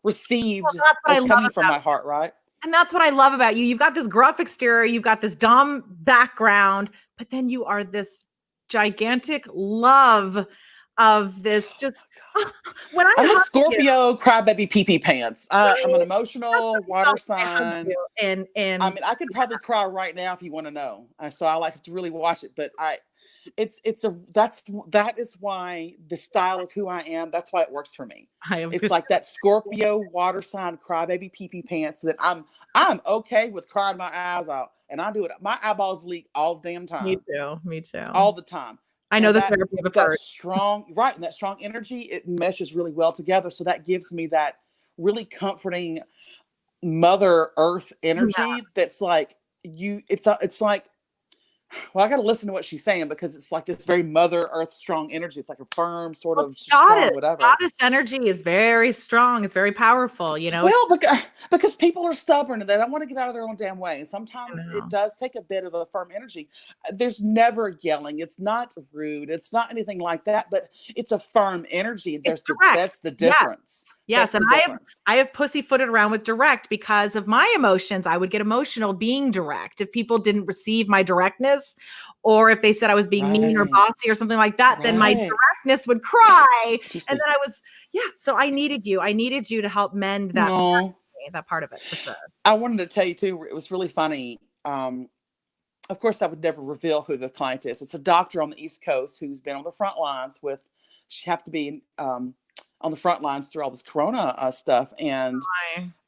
received as coming from my heart, right? And that's what I love about you. You've got this gruff exterior, you've got this Dom background, but then you are this gigantic love of this. Just I'm a Scorpio crybaby pee pants. I'm an emotional water sign. And I mean, I could probably cry right now if you want to know. So I like to really watch it, but that is why the style of who I am, that's why it works for me. It's like that Scorpio water sign crybaby pee pants that I'm okay with crying my eyes out, and I do it. My eyeballs leak all the damn time. Me too. All the time. I know that therapy of a that strong, right? And that strong energy, it meshes really well together. So that gives me that really comforting Mother Earth energy. That's like it's like. Well, I got to listen to what she's saying, because it's like this very Mother Earth strong energy. It's like a firm sort of strong, whatever. Goddess energy is very strong. It's very powerful, you know. Well, because people are stubborn and they don't want to get out of their own damn way. And sometimes it does take a bit of a firm energy. There's never yelling. It's not rude. It's not anything like that. But it's a firm energy. That's the difference. Yes, and I have pussyfooted around with direct because of my emotions. I would get emotional being direct. If people didn't receive my directness, or if they said I was being mean or bossy or something like that, then my directness would cry. And then so I needed you. I needed you to help mend that part of it, for sure. I wanted to tell you too, it was really funny. Of course, I would never reveal who the client is. It's a doctor on the East Coast who's been on the front lines she happened to be on the front lines through all this corona stuff. And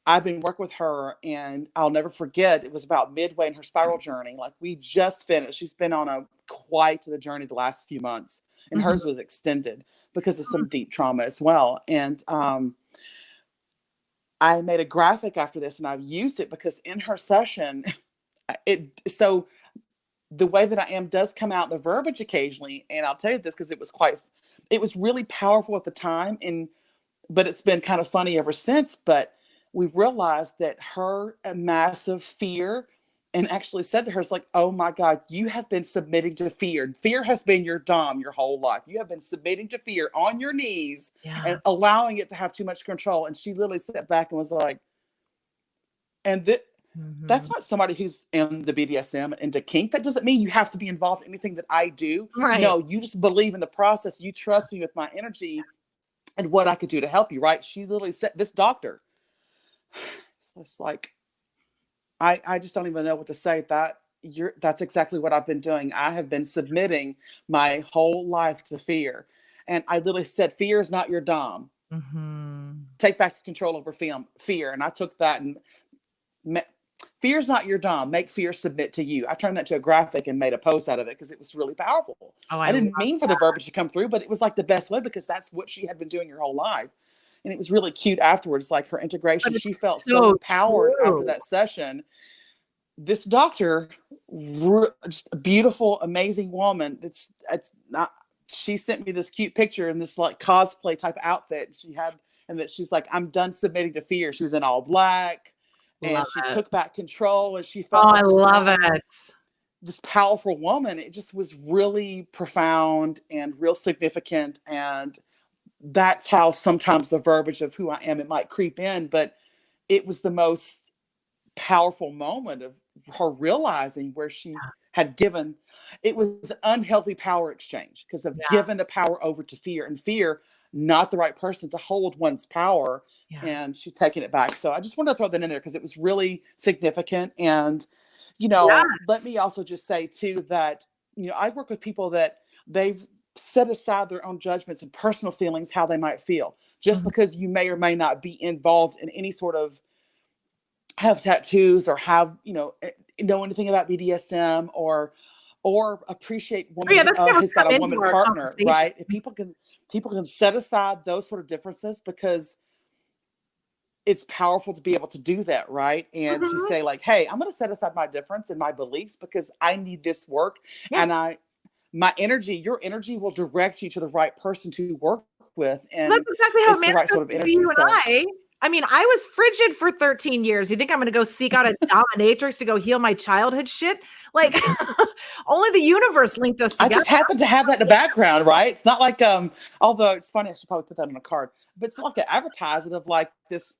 I've been working with her, and I'll never forget, it was about midway in her spiral journey. Like, we just finished. She's been on quite the journey the last few months, and hers was extended because of some deep trauma as well. And I made a graphic after this, and I've used it because in her session, so the way that I am does come out in the verbiage occasionally. And I'll tell you this because it was really powerful at the time, but it's been kind of funny ever since. But we realized that her massive fear, and actually said to her, it's like, oh my God, you have been submitting to fear. Fear has been your dom your whole life. You have been submitting to fear on your knees and allowing it to have too much control. And she literally sat back and was like, that's not somebody who's in the BDSM and into kink. That doesn't mean you have to be involved in anything that I do. Right. No, you just believe in the process. You trust me with my energy and what I could do to help you, right? She literally said, this doctor, it's like, I just don't even know what to say. That's exactly what I've been doing. I have been submitting my whole life to fear. And I literally said, fear is not your dom. Take back your control over fear. And I took that and fear's not your dom. Make fear submit to you. I turned that to a graphic and made a post out of it because it was really powerful. I didn't mean for the verbiage to come through, but it was like the best way because that's what she had been doing her whole life. and it was really cute afterwards, like her integration. She felt so so empowered after true. that session. This doctor, just a beautiful, amazing woman. It's not. She sent me this cute picture in this like cosplay type outfit she had, and that she's like, I'm done submitting to fear. She was in all black, and Love she it. took back control, and she Oh, felt I like this love woman, it. this powerful woman. It just was really profound and real significant. And that's how sometimes the verbiage of who I am, it might creep in, but it was the most powerful moment of her realizing where she had given, it was unhealthy power exchange because of Yeah. giving the power over to fear, and fear, not the right person to hold one's power. Yeah. And she's taking it back. So I just wanted to throw that in there because it was really significant. And, you know, let Yes. me also just say too that, you know, I work with people that they've set aside their own judgments and personal feelings, how they might feel, just Mhm. because you may or may not be involved in any sort of, have tattoos or have, you know anything about BDSM or appreciate Oh, yeah, woman that's never has got come a into woman our partner, conversation. right? If people can set aside those sort of differences, because it's powerful to be able to do that, right? And to Mhm. say like, hey, I'm going to set aside my difference and my beliefs because I need this work. Yeah. And your energy will direct you to the right person to work with, Well, and that's exactly how it it's the right sort of manifested for energy. you and So I. I mean, I was frigid for 13 years. You think I'm going to go seek out a dominatrix to go heal my childhood shit? Like, only the universe linked us I together. just happen to have that in the background, right? It's not like although it's funny, I should probably put that on a card, but it's like an advertisement of like this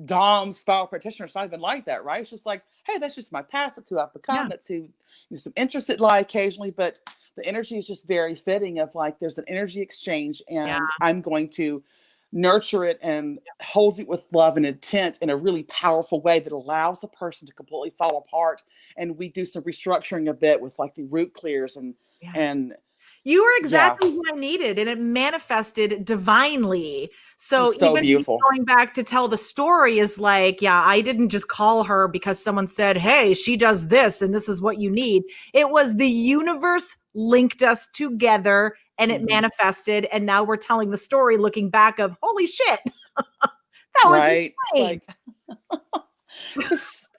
Dom style practitioner. It's not even like that, right? It's just like, hey, that's just my past. That's who I've become. Yeah. That's who, some interests that lie occasionally, but the energy is just very fitting of like, there's an energy exchange, Yeah. and I'm going to nurture it and hold it with love and intent in a really powerful way that allows the person to completely fall apart. And we do some restructuring a bit with like the root clears and Yeah. and You were yeah, exactly what I needed, and it manifested divinely. it So was so even me beautiful. going back to tell the story is like, yeah, I didn't just call her because someone said, hey, she does this and this is what you need. It was the universe linked us together and it manifested. And now we're telling the story looking back of, holy shit, that was Right? It's insane. like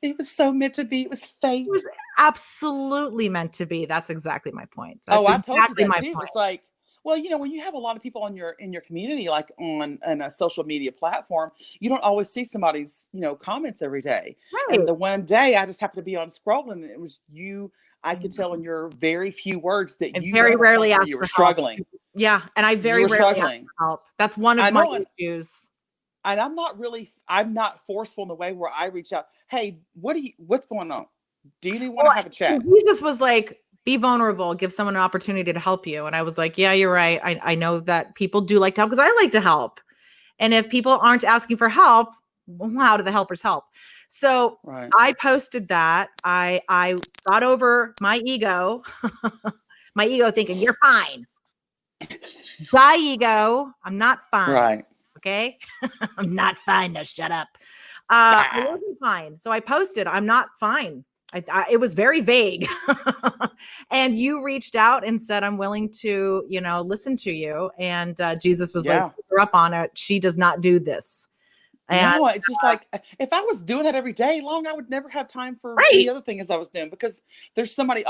it was so meant to be. It was It fate. was absolutely meant to be. That's exactly my point. Oh, That's I told you exactly that my too. point. It's like, well, when you have a lot of people in your community, like on a social media platform, you don't always see somebody's, comments every day. Right. And the one day I just happened to be on scrolling, and it was you. I could tell in your very few words that I you were very at a point rarely where ask you were for help. struggling. Yeah, and I You very were rarely ask struggling. for help. That's one of I my know, issues. and I'm not forceful in the way where I reach out. Hey, what's going on? Do you want Well, to have a chat? Jesus was like, be vulnerable, give someone an opportunity to help you. And I was like, yeah, you're right. I know that people do like to help because I like to help. And if people aren't asking for help, well, how do the helpers help? So Right. I posted that. I got over my ego, my ego thinking, you're fine. Guy ego, I'm not fine. Right. Okay. I'm not fine. No, shut up. I Ah. wasn't fine. So I posted, I'm not fine. It was very vague. And you reached out and said, I'm willing to, listen to you. And Jesus was like, Yeah. "Pick her up on it. She does not do this." And No, it's just like if I was doing that every day long, I would never have time for right, any other thing as I was doing, because there's somebody.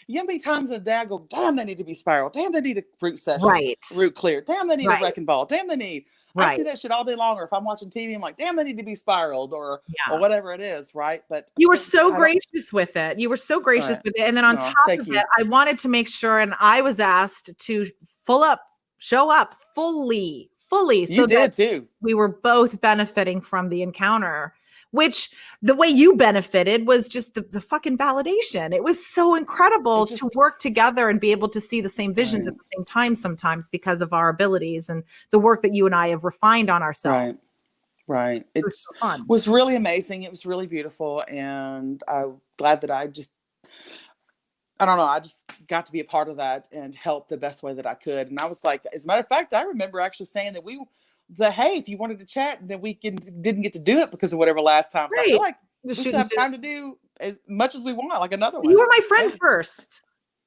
You know how many times in a day I go, damn, they need to be spiral. Damn, they need a fruit session, right, root clear. Damn, they need a right, wrecking ball. Damn, they need. I right. see that shit all day long. Or if I'm watching TV, I'm like, damn, they need to be spiraled or Yeah. whatever it is, right? But You were so so I don't. gracious with it. You were so gracious Right. with it. And then on No, top thank of you. it, I wanted to make sure, and I was asked to show up fully, You so that did too. we were both benefiting from the encounter, which the way you benefited was just the fucking validation. It was so incredible It to just. work together and be able to see the same visions Right. at the same time sometimes because of our abilities and the work that you and I have refined on ourselves. Right. Right. It was It so fun. was really amazing. It was really beautiful. And I'm glad that I don't know, I just got to be a part of that and help the best way that I could. And I was like, as a matter of fact, I remember actually saying that, hey, if you wanted to chat, then didn't get to do it because of whatever last time. So I feel Right. like Just we still shooting have shit. time to do as much as we want, like another You one. were my friend Yeah. first.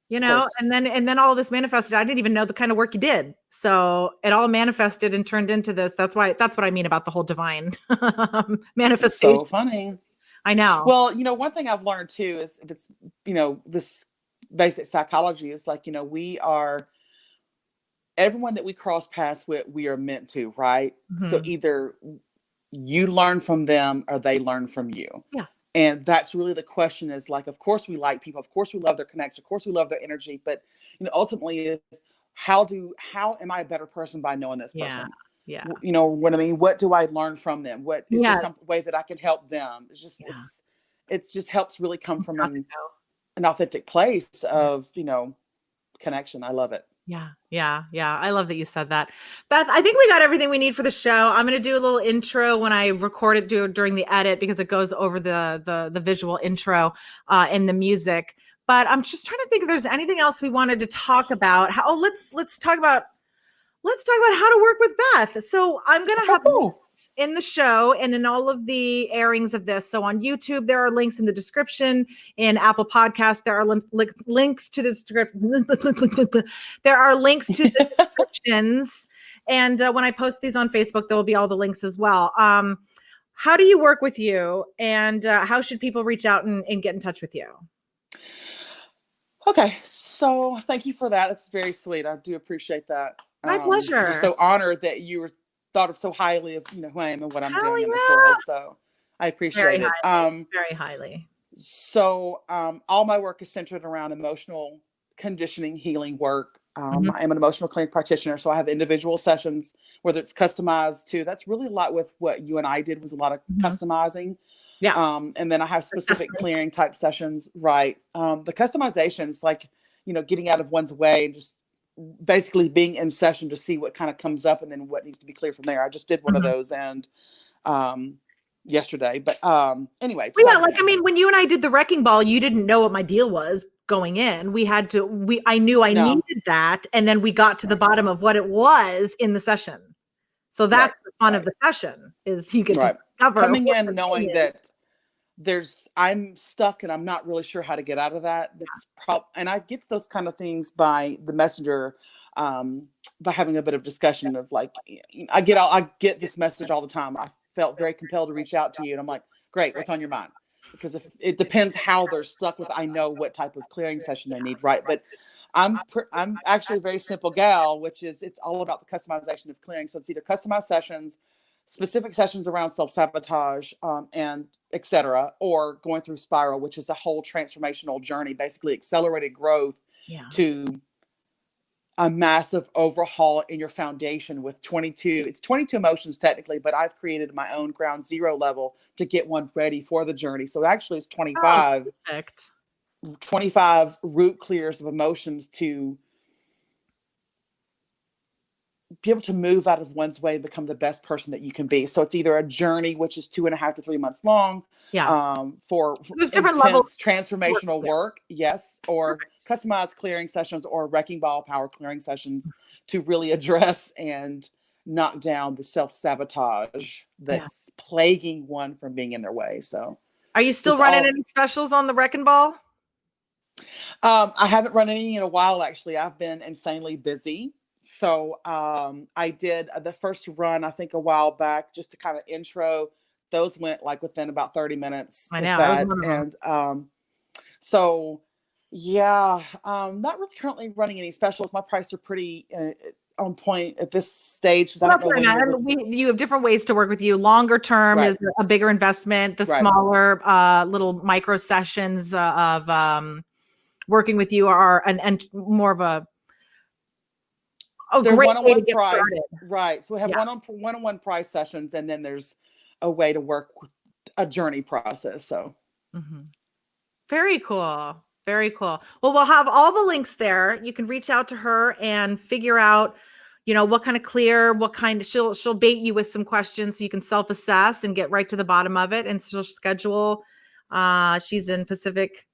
you Of know, course. and then all this manifested. I didn't even know the kind of work you did. So it all manifested and turned into this. That's what I mean about the whole divine manifestation. So funny. I know. Well, one thing I've learned too is it's, this basic psychology is like, everyone that we cross paths with, we are meant to, right? So Mhm. either you learn from them or they learn from you. Yeah. And that's really the question is like, of course we like people, of course we love their connection, of course we love their energy, but ultimately is how am I a better person by knowing this Yeah. person? Yeah. You know what I mean? What do I learn from them? What is there Yes. some way that I can help them? Yeah. It's just helps really come from Got to go. an authentic place Yeah. of, connection. I love it. Yeah. Yeah. Yeah. I love that you said that. Beth, I think we got everything we need for the show. I'm going to do a little intro when I record it during the edit because it goes over the visual intro and the music. But I'm just trying to think if there's anything else we wanted to talk about. Let's talk about how to work with Beth. So I'm going to have Oh, links in the show and in all of the airings of this. So on YouTube, there are links in the description. In Apple Podcasts, there are links to the script. There are links to the descriptions. And when I post these on Facebook, there will be all the links as well. How do you work with you? And how should people reach out and get in touch with you? okay. So thank you for that. That's very sweet. I do appreciate that. My I'm pleasure. just so honored that you were thought of so highly of who I am and what I'm Hell doing in this yeah. world. So I appreciate it. Very highly. So all my work is centered around emotional conditioning healing work. Mhm. I am an emotional clinic practitioner, so I have individual sessions, whether it's customized too. That's really a lot with what you and I did was a lot of Mhm. customizing. Yeah. And then I have specific Assessments. clearing type sessions, right? The customizations, like, getting out of one's way and just basically being in session to see what kind of comes up and then what needs to be clear from there. I just did one of Mhm. those and yesterday. But anyway, Well, yeah, like I mean, when you and I did the wrecking ball, you didn't know what my deal was going in. I knew I no, needed that, and then we got to the bottom of what it was in the session. So right, that's the fun of right, the session is you get to right. discover Coming what in the knowing thing is. that I'm stuck and I'm not really sure how to get out of that. And I get to those kind of things by the messenger, by having a bit of discussion of like, I get this message all the time. I felt very compelled to reach out to you, and I'm like, great, what's on your mind? Because if it depends how they're stuck with, I know what type of clearing session they need, right? But I'm actually a very simple gal, which is it's all about the customization of clearing. So it's either customized sessions, specific sessions around self-sabotage, and etc., or going through spiral, which is a whole transformational journey, basically accelerated growth Yeah. to a massive overhaul in your foundation with 22 emotions technically, but I've created my own ground zero level to get one ready for the journey. So actually it's Oh, perfect. 25 root clears of emotions to be able to move out of one's way and become the best person that you can be. So it's either a journey, which is 2.5 to 3 months long, Yeah. for There's different levels intense transformational yeah. work, yes, or Perfect. customized clearing sessions or wrecking ball power clearing sessions to really address and knock down the self-sabotage Yeah. that's plaguing one from being in their way. So Are you still it's running all any specials on the wrecking ball? I haven't run any in a while, actually. I've been insanely busy. So I did the first run, I think, a while back, just to kind of intro. Those went like within about 30 minutes, I if know. I was that. one of them. And so, yeah, not really currently running any specials. My prices are pretty on point at this stage because I Well, don't that's know what I when meant. you're And you have different ways to work with you. Longer term right, is a bigger investment. The right. smaller little micro sessions of working with you are and more of a They're great way to one-on-one get priced, started. right? So we have Yeah. one-on-one price sessions, and then there's a way to work with a journey process. So. Mhm. Very cool. Very cool. Well, we'll have all the links there. You can reach out to her and figure out, what kind of she'll bait you with some questions so you can self-assess and get right to the bottom of it. And she'll schedule. She's in Pacific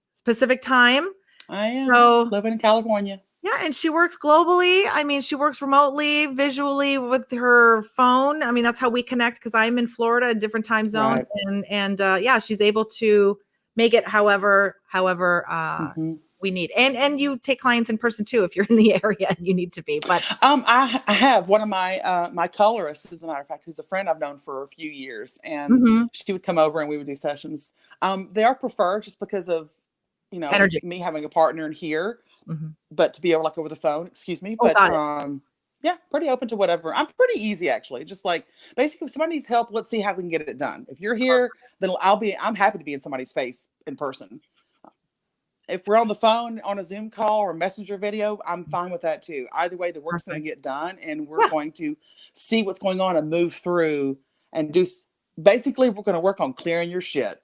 time. I am So living in California. yeah, and she works globally. I mean, she works remotely, visually with her phone. I mean, that's how we connect because I'm in Florida, a different time zone, Right. and yeah, she's able to make it however Hmm. we need. And you take clients in person too if you're in the area and you need to be. But I have one of my my colorists, as a matter of fact, who's a friend I've known for a few years, and she would come over and we would do sessions. They are preferred just because of, you know, energy. me having a partner in here, but to be able, like, over the phone, excuse me. Oh, But yeah, pretty open to whatever. I'm pretty easy, actually. Just like, basically, if somebody needs help, let's see how we can get it done. If you're here, then I'm happy to be in somebody's face in person. If we're on the phone, on a Zoom call or messenger video, I'm fine with that too. Either way, the work's going to get done, and we're going to see what's going on and move through and do. Basically, we're going to work on clearing your shit.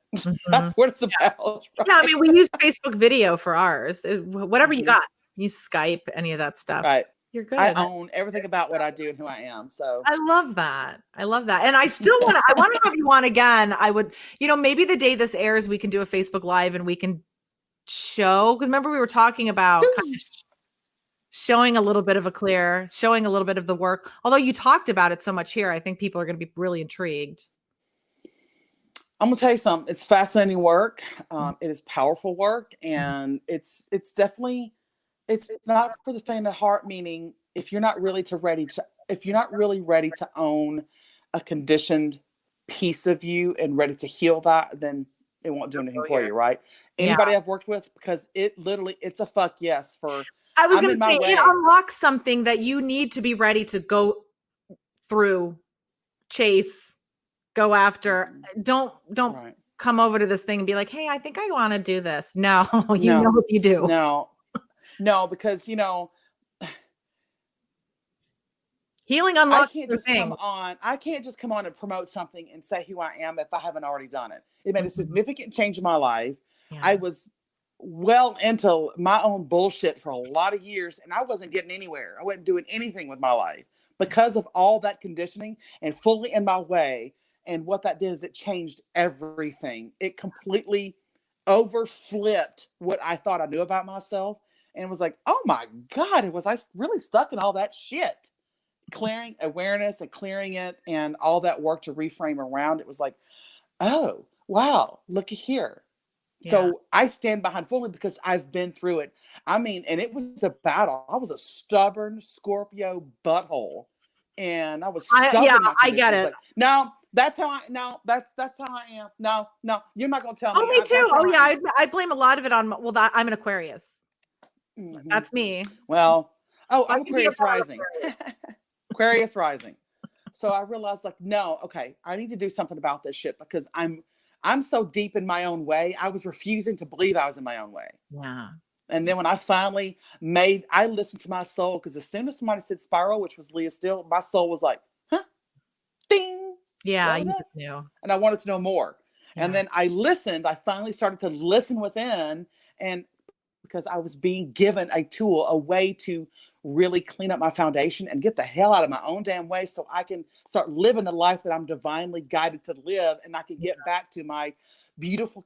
That's what it's about. Right? Yeah, I mean, we use Facebook video for ours. Whatever you got, use Skype, any of that stuff. Right. You're good. I own everything about what I do and who I am. So I love that. I love that. And I still want to have you on again. I would, you know, maybe the day this airs, we can do a Facebook Live and we can show, because remember we were talking about kind of showing a little bit of showing a little bit of the work. Although you talked about it so much here, I think people are going to be really intrigued. I'm gonna tell you something. It's fascinating work. It is powerful work, and it's definitely, it's not for the faint of heart. Meaning, if you're not really ready to own a conditioned piece of you and ready to heal that, then it won't do anything for you, right? Anybody I've worked with, because it's a fuck yes for. I was going to say it unlocks something that you need to be ready to go through, chase, go after. Don't come over to this thing and be like, hey, I think I want to do this. No, know what you do. No, because, you know, healing unlocks. I can't just come on and promote something and say who I am if I haven't already done it. It made a significant change in my life. I was well into my own bullshit for a lot of years, and I wasn't getting anywhere. I wasn't doing anything with my life because of all that conditioning and fully in my way. And what that did is it changed everything. It completely overflipped what I thought I knew about myself, and was like, oh my God, was I really stuck in all that shit? Clearing awareness and clearing it and all that work to reframe around it was like, oh, wow, looky here. So I stand behind fully because I've been through it. I mean, and it was a battle. I was a stubborn Scorpio butthole, and I was stubborn. I get it. Like, no, that's how I am. No, you're not going to tell me. Oh, me too. Oh yeah. I blame a lot of it on, I'm an Aquarius. That's me. Well, I'm Aquarius rising. Aquarius rising. So I realized, like, no, okay, I need to do something about this shit because I'm so deep in my own way. I was refusing to believe I was in my own way. Yeah. And then when I finally I listened to my soul, because as soon as somebody said spiral, which was Leah Steele, my soul was like, huh? Ding. Yeah, you just knew. And I wanted to know more. Yeah. And then I listened. I finally started to listen within, and because I was being given a tool, a way to really clean up my foundation and get the hell out of my own damn way so I can start living the life that I'm divinely guided to live, and I can get back to my beautiful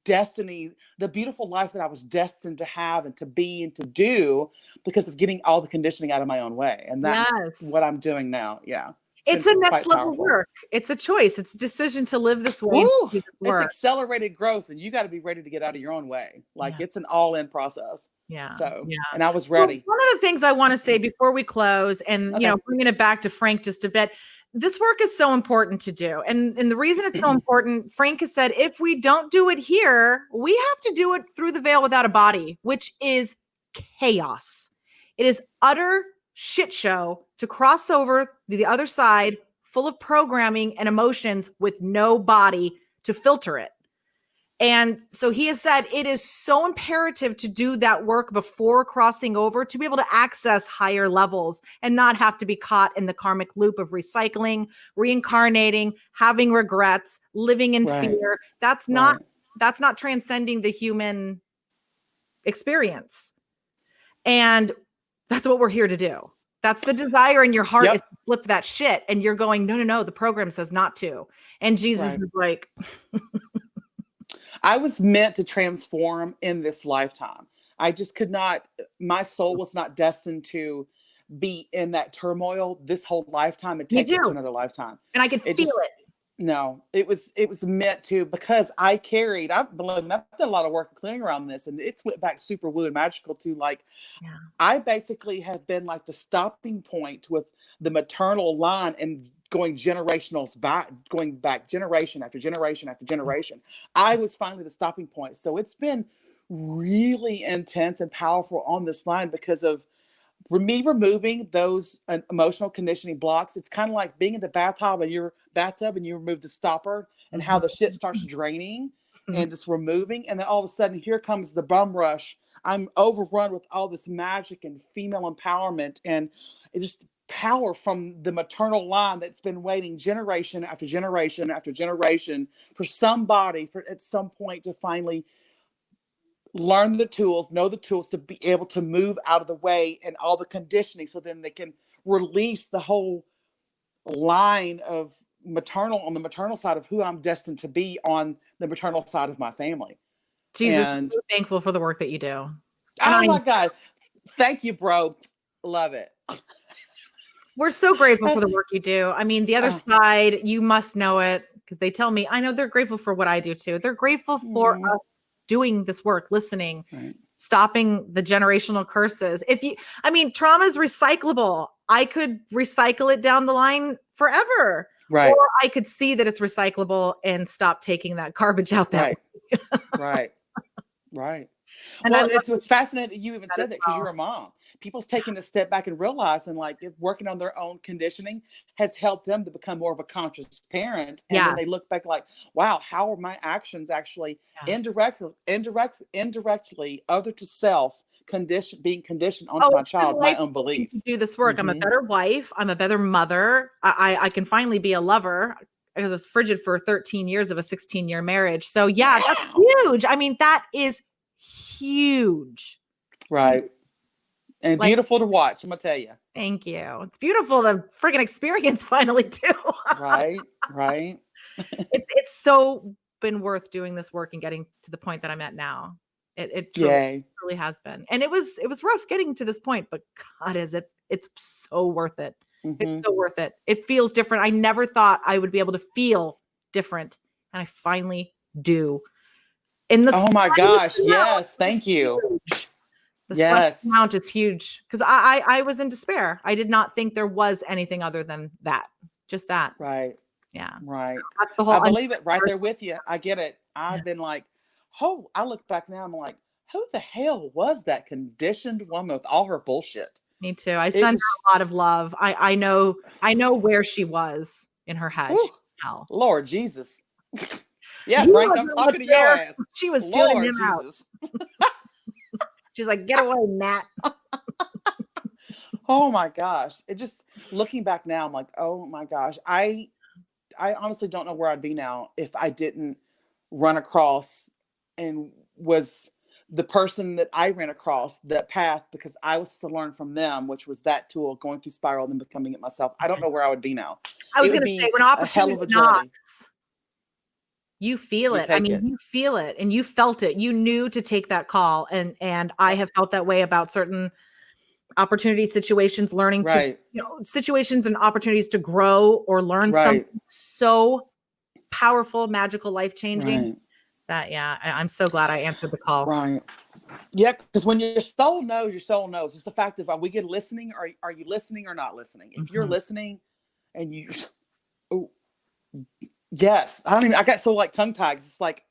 destiny, the beautiful life that I was destined to have and to be and to do because of getting all the conditioning out of my own way. And that's what I'm doing now. Yeah. It's a next level work. It's a choice. It's a decision to live this way. It's accelerated growth, and you got to be ready to get out of your own way. Like it's an all-in process. Yeah. So, and I was ready. Well, one of the things I want to say before we close, and you know, bringing it back to Frank just a bit, this work is so important to do, and the reason it's so important, Frank has said, if we don't do it here, we have to do it through the veil without a body, which is chaos. It is utter shit show to cross over to the other side full of programming and emotions with no body to filter it. And so he has said it is so imperative to do that work before crossing over to be able to access higher levels and not have to be caught in the karmic loop of recycling, reincarnating, having regrets, living in fear. That's not transcending the human experience. And that's what we're here to do. That's the desire in your heart is to flip that shit. And you're going, no, the program says not to. And Jesus is like, I was meant to transform in this lifetime. I just could not, my soul was not destined to be in that turmoil this whole lifetime and take it to another lifetime. And I could feel it. No, it was meant to, because I've done a lot of work clearing around this, and it's went back super woo and magical to like, Yeah. I basically have been like the stopping point with the maternal line and going back generation after generation after generation. I was finally the stopping point. So it's been really intense and powerful on this line because of, for me, removing those emotional conditioning blocks. It's kind of like being in the bathtub and you remove the stopper, and how the shit starts draining and just removing. And then all of a sudden, here comes the bum rush. I'm overrun with all this magic and female empowerment, and it just power from the maternal line that's been waiting generation after generation after generation for somebody for at some point to finally learn the tools, know the tools to be able to move out of the way and all the conditioning, so then they can release the whole line of maternal on the maternal side of who I'm destined to be on the maternal side of my family. Jesus, I'm And so thankful for the work that you do. oh my God, thank you, bro. Love it. We're so grateful for the work you do. I mean, the other side, you must know it, because they tell me, I know they're grateful for what I do too. They're grateful for us doing this work, listening, stopping the generational curses. Trauma is recyclable. I could recycle it down the line forever. Right. Or I could see that it's recyclable and stop taking that garbage out that way. Right. And well, it's fascinating that you even said that, because well. you're a mom. People's taking a step back and realizing, like, if working on their own conditioning has helped them to become more of a conscious parent. And then they look back like, wow, how are my actions actually indirectly other to self being conditioned onto my child, my own beliefs. Do this work. I'm a better wife. I'm a better mother. I can finally be a lover. I was frigid for 13 years of a 16-year marriage. So that's huge. I mean, that is huge. Right. And beautiful to watch, I'm gonna tell you. Thank you. It's beautiful to friggin' experience finally too. Right. It's so been worth doing this work and getting to the point that I'm at now. It truly has been. And it was rough getting to this point, but God, it's so worth it. It's so worth it. It feels different. I never thought I would be able to feel different, and I finally do. Oh my gosh, yes, thank you. The slight amount is huge, because I was in despair. I did not think there was anything other than that. Just that. Right. Yeah. Right. That's the whole, I believe it, right there with you. I get it. I've been like, I look back now, I'm like, who the hell was that conditioned woman with all her bullshit? Me too. I send her a lot of love. I know where she was in her head. Hell. Lord Jesus. Yeah, Frank, I'm talking to your ass. She was tuning him out. She's like, get away, Matt. Oh my gosh. It just, looking back now, I'm like, oh my gosh. I honestly don't know where I'd be now if I didn't run across and was the person that I ran across that path, because I was to learn from them, which was that tool, going through spiral and becoming it myself. I don't know where I would be now. I was going to say, when opportunity knocks, you feel it. I mean, you feel it and you felt it. You knew to take that call. And I have felt that way about certain opportunity situations, learning to, situations and opportunities to grow or learn something so powerful, magical, life-changing. That, I'm so glad I answered the call. Right. Yeah, because when your soul knows, your soul knows. It's the fact of, are we good listening, or are you listening or not listening? If you're listening and you, yes. I got so like tongue tied. It's like,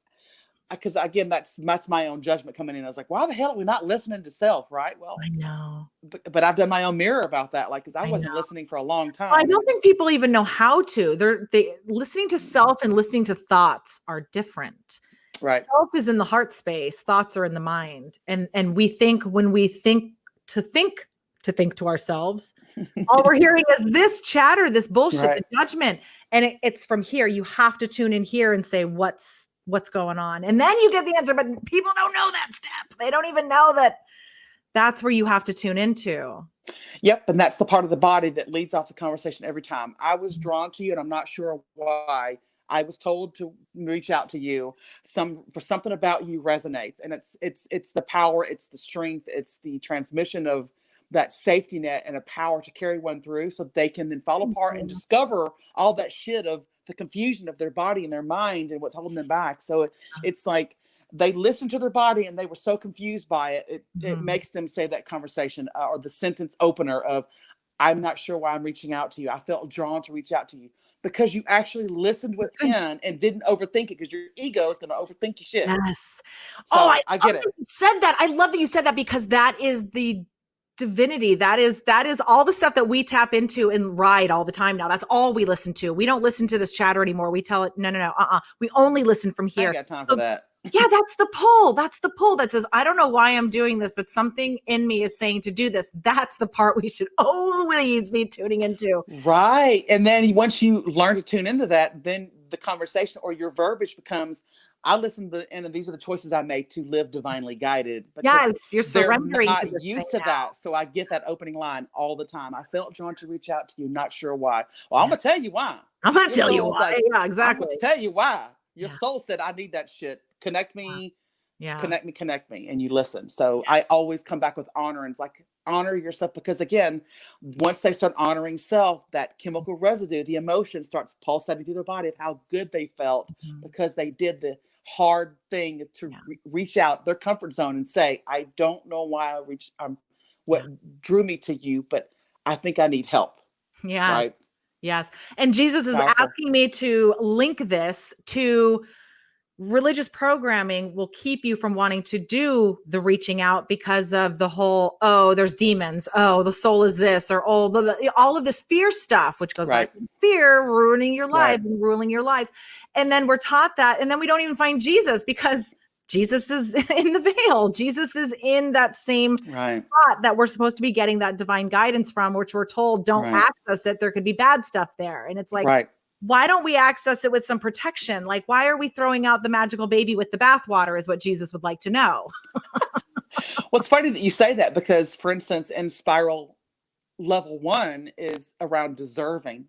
because again, that's my own judgment coming in. I was like, why the hell are we not listening to self? Right. Well, I know. But I've done my own mirror about that. Like, because I wasn't listening for a long time. I don't think people even know how to. They listening to self and listening to thoughts are different. Right. Self is in the heart space. Thoughts are in the mind. And we think, when we think to ourselves, all we're hearing is this chatter, this bullshit, the judgment. And it's from here. You have to tune in here and say, what's going on? And then you get the answer, but people don't know that step. They don't even know that that's where you have to tune into. Yep. And that's the part of the body that leads off the conversation every time. I was drawn to you, and I'm not sure why. I was told to reach out to you. For something about you resonates, and it's the power, it's the strength, it's the transmission of that safety net and a power to carry one through so they can then fall apart and discover all that shit of the confusion of their body and their mind and what's holding them back. So it's like they listened to their body and they were so confused by it. It makes them say that conversation or the sentence opener of, I'm not sure why I'm reaching out to you. I felt drawn to reach out to you because you actually listened within and didn't overthink it, because your ego is going to overthink your shit. Yes. So I get it. You said that. I love that you said that, because that is the divinity. That is all the stuff that we tap into and ride all the time now. That's all we listen to. We don't listen to this chatter anymore. We tell it, no. We only listen from here. I ain't got time for that. Yeah, that's the pull. That's the pull that says, I don't know why I'm doing this, but something in me is saying to do this. That's the part we should always be tuning into. Right. And then once you learn to tune into that, then the conversation or your verbiage becomes, I listen to, and these are the choices I made to live divinely guided. Yes, you're surrendering. They're not used to that. So I get that opening line all the time. I felt drawn to reach out to you, not sure why. Well, I'm going to tell you why. I'm going to tell you why. Like, yeah, exactly. I'm going to tell you why. Your soul said, I need that shit. Connect me. Yeah. Connect me. And you listen. So I always come back with honor, and it's like, honor yourself, because again, once they start honoring self, that chemical residue, the emotion starts pulsating through their body of how good they felt because they did the hard thing to reach out their comfort zone and say, I don't know why I reached, what drew me to you, but I think I need help. Yes. Right? Yes. And Jesus is asking me to link this to religious programming will keep you from wanting to do the reaching out because of the whole, there's demons. The soul is this, or all of this fear stuff, which goes back to fear, ruining your life and ruling your lives. And then we're taught that. And then we don't even find Jesus, because Jesus is in the veil. Jesus is in that same spot that we're supposed to be getting that divine guidance from, which we're told don't access it. There could be bad stuff there. And it's like, why don't we access it with some protection? Like, why are we throwing out the magical baby with the bathwater is what Jesus would like to know. Well, it's funny that you say that, because, for instance, in spiral level 1 is around deserving,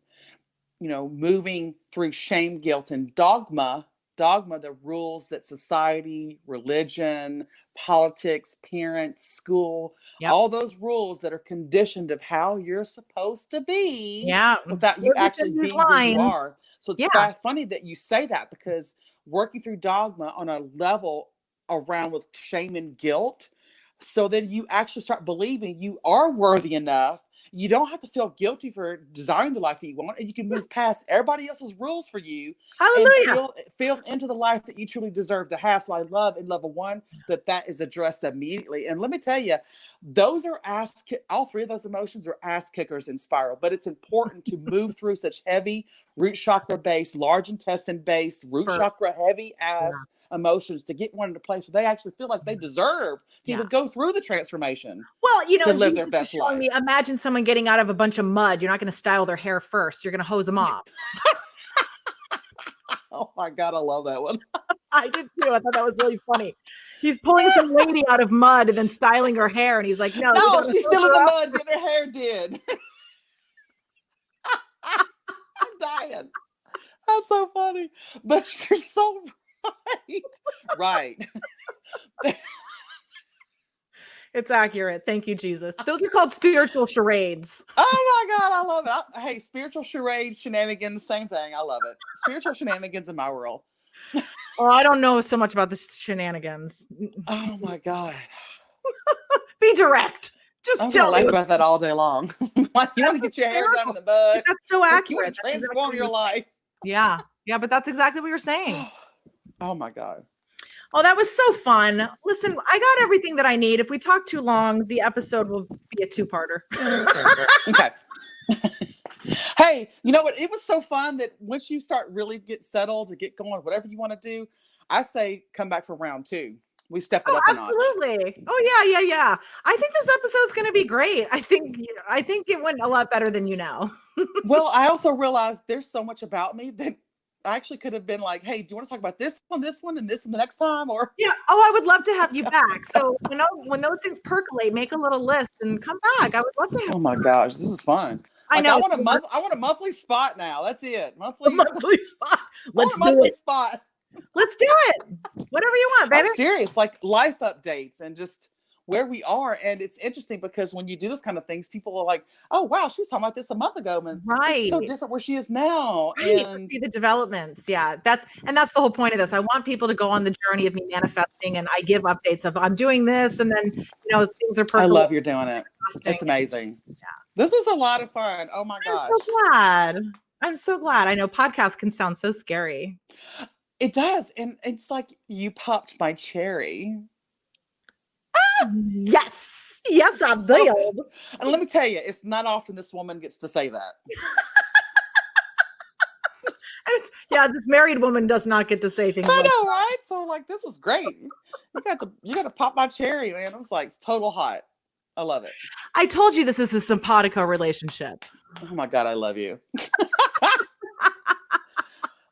moving through shame, guilt, and dogma, the rules that society, religion, politics, parents, school, all those rules that are conditioned of how you're supposed to be without you actually being who you are. So it's funny that you say that, because working through dogma on a level around with shame and guilt, so then you actually start believing you are worthy enough. You don't have to feel guilty for desiring the life that you want, and you can move past everybody else's rules for you. Hallelujah. And feel into the life that you truly deserve to have. So I love in level 1 that is addressed immediately. And let me tell you, those are all three of those emotions are ass kickers in spiral, but it's important to move through such heavy root chakra based, large intestine based, root chakra heavy ass emotions to get one into place where they actually feel like they deserve to even go through the transformation. Well, to live their best life. Imagine someone getting out of a bunch of mud. You're not going to style their hair first. You're going to hose them off. Oh my God, I love that one. I did too. I thought that was really funny. He's pulling some lady out of mud and then styling her hair, and he's like, "No, she's still in the mud. Get her hair did." I'm dying. That's so funny, but you're so right. It's accurate. Thank you, Jesus. Those are called spiritual charades. Oh my God, I love it. Hey, spiritual charades, shenanigans, same thing. I love it. Spiritual shenanigans in my world. I don't know so much about the shenanigans. Oh my God. Be direct. Just tell me about that all day long. Like, you want to get your hair done in the mud. That's so accurate. You want to transform your life. Yeah, but that's exactly what you're saying. Oh my God. Oh, that was so fun. Listen, I got everything that I need. If we talk too long, the episode will be a 2-parter. Okay. Hey, you know what? It was so fun that once you start really get settled to get going, whatever you want to do, I say come back for round 2. We step it up a notch. Absolutely. Oh yeah. I think this episode's going to be great. I think it went a lot better than you know. Well, I also realized there's so much about me that I actually could have been like, hey, do you want to talk about this one, and this and the next time? Or I would love to have you back. So when those things percolate, make a little list and come back. I would love to have. Oh my gosh, this is fun. I know. I want a monthly spot now. That's it. Monthly spot. Let's do it. Spot. Let's do it. Whatever you want, baby. I'm serious, like life updates and just where we are. And it's interesting because when you do those kind of things, people are like, oh, wow, she was talking about this a month ago. And this is so Right. different where she is now. Right. And See the developments. Yeah. That's the whole point of this. I want people to go on the journey of me manifesting, and I give updates of I'm doing this, and then, things are I percolating. love you're doing it. It's amazing. Yeah. This was a lot of fun. Oh my gosh. I'm so glad. I know podcasts can sound so scary. It does. And it's like you popped my cherry. Yes. Yes, I did. And let me tell you, it's not often this woman gets to say that. This married woman does not get to say things. I know, right? So like, this is great. You got to pop my cherry, man. It was like, it's total hot. I love it. I told you this is a simpatico relationship. Oh my God, I love you.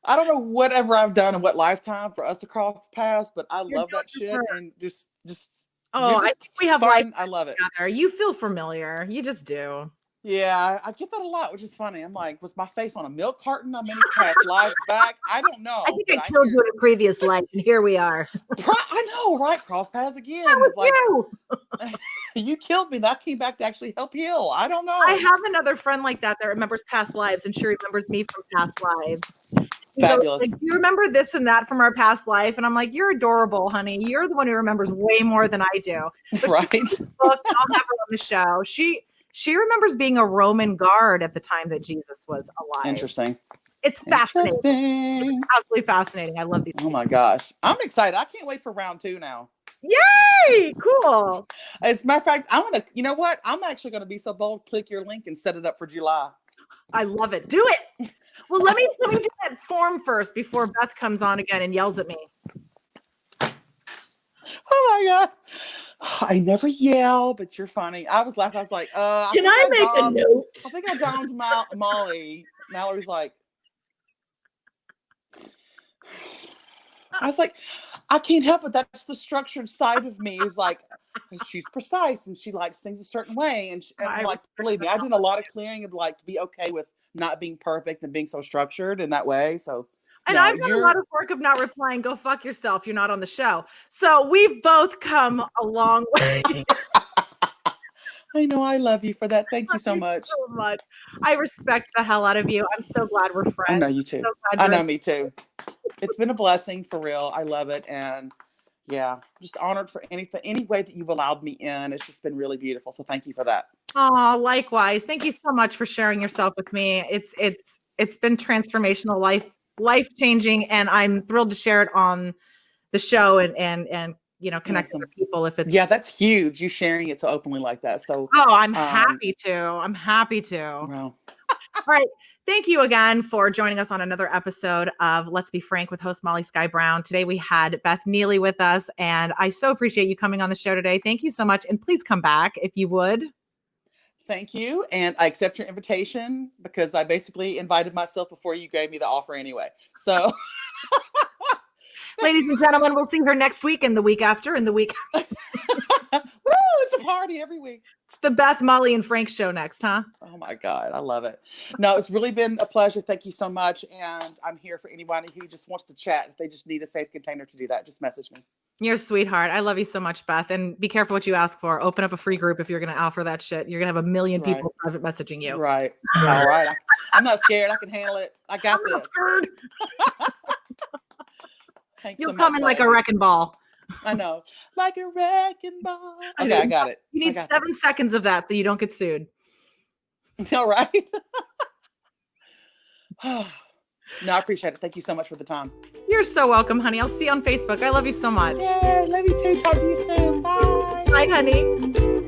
I don't know whatever I've done in what lifetime for us to cross paths, but I love that shit. And just I think we have life. I love it. Together. You feel familiar. You just do. Yeah, I get that a lot, which is funny. I'm like, was my face on a milk carton? I'm many past lives back. I don't know. I think I killed you in a previous life, and here we are. I know, right? Cross paths again. Like, you. You killed me. That came back to actually help heal. I don't know. I have another friend like that remembers past lives, and she remembers me from past lives. Fabulous. Like, do you remember this and that from our past life? And I'm like, you're adorable, honey. You're the one who remembers way more than I do. But right. I'll have her on the show. She remembers being a Roman guard at the time that Jesus was alive. Interesting. It's fascinating. It's absolutely fascinating. I love these. Oh my gosh. I'm excited. I can't wait for round 2 now. Yay! Cool. As a matter of fact, you know what? I'm actually going to be so bold, click your link and set it up for July. I love it. Do it. Well, let me do that form first before Beth comes on again and yells at me. Oh my God. I never yell, but you're funny. I was laughing. I was like, can I make a note? I think I domed Molly. Mallory's like, I was like, I can't help it. That's the structured side of me. Is like, she's precise and she likes things a certain way. And I'm like, believe me, I did a lot of clearing of like to be okay with not being perfect and being so structured in that way. So. And I've done a lot of work of not replying, go fuck yourself. You're not on the show. So we've both come a long way. I know. I love you for that. Thank you so much. So much. I respect the hell out of you. I'm so glad we're friends. I know you too. I know me too. It's been a blessing for real. I love it. And yeah, just honored for any way that you've allowed me in. It's just been really beautiful. So thank you for that. Oh, likewise. Thank you so much for sharing yourself with me. It's been transformational, life-changing, and I'm thrilled to share it on the show and connect with people if it's. Yeah, that's huge. You sharing it so openly like that. So I'm happy to. Wow. All right. Thank you again for joining us on another episode of Let's Be Frank with host Molly Skye Brown. Today we had Beth Neeley with us, and I so appreciate you coming on the show today. Thank you so much. And please come back if you would. Thank you. And I accept your invitation because I basically invited myself before you gave me the offer anyway. So ladies and gentlemen, we'll see her next week and the week after and the week. Woo, it's a party every week. It's the Beth, Molly, and Frank show next, huh? Oh my God. I love it. No, it's really been a pleasure. Thank you so much. And I'm here for anybody who just wants to chat. If they just need a safe container to do that, just message me. You're a sweetheart. I love you so much, Beth. And be careful what you ask for. Open up a free group if you're going to offer that shit. You're going to have 1 million people private messaging you. Right. All right. I'm not scared. I can handle it. I got this. You'll come in like a wrecking ball. I know. Like a wrecking ball. Okay, I got it. You need 7 seconds of that so you don't get sued. All right. No, I appreciate it. Thank you so much for the time. You're so welcome, honey. I'll see you on Facebook. I love you so much. Yeah, love you too. Talk to you soon. Bye. Bye, honey.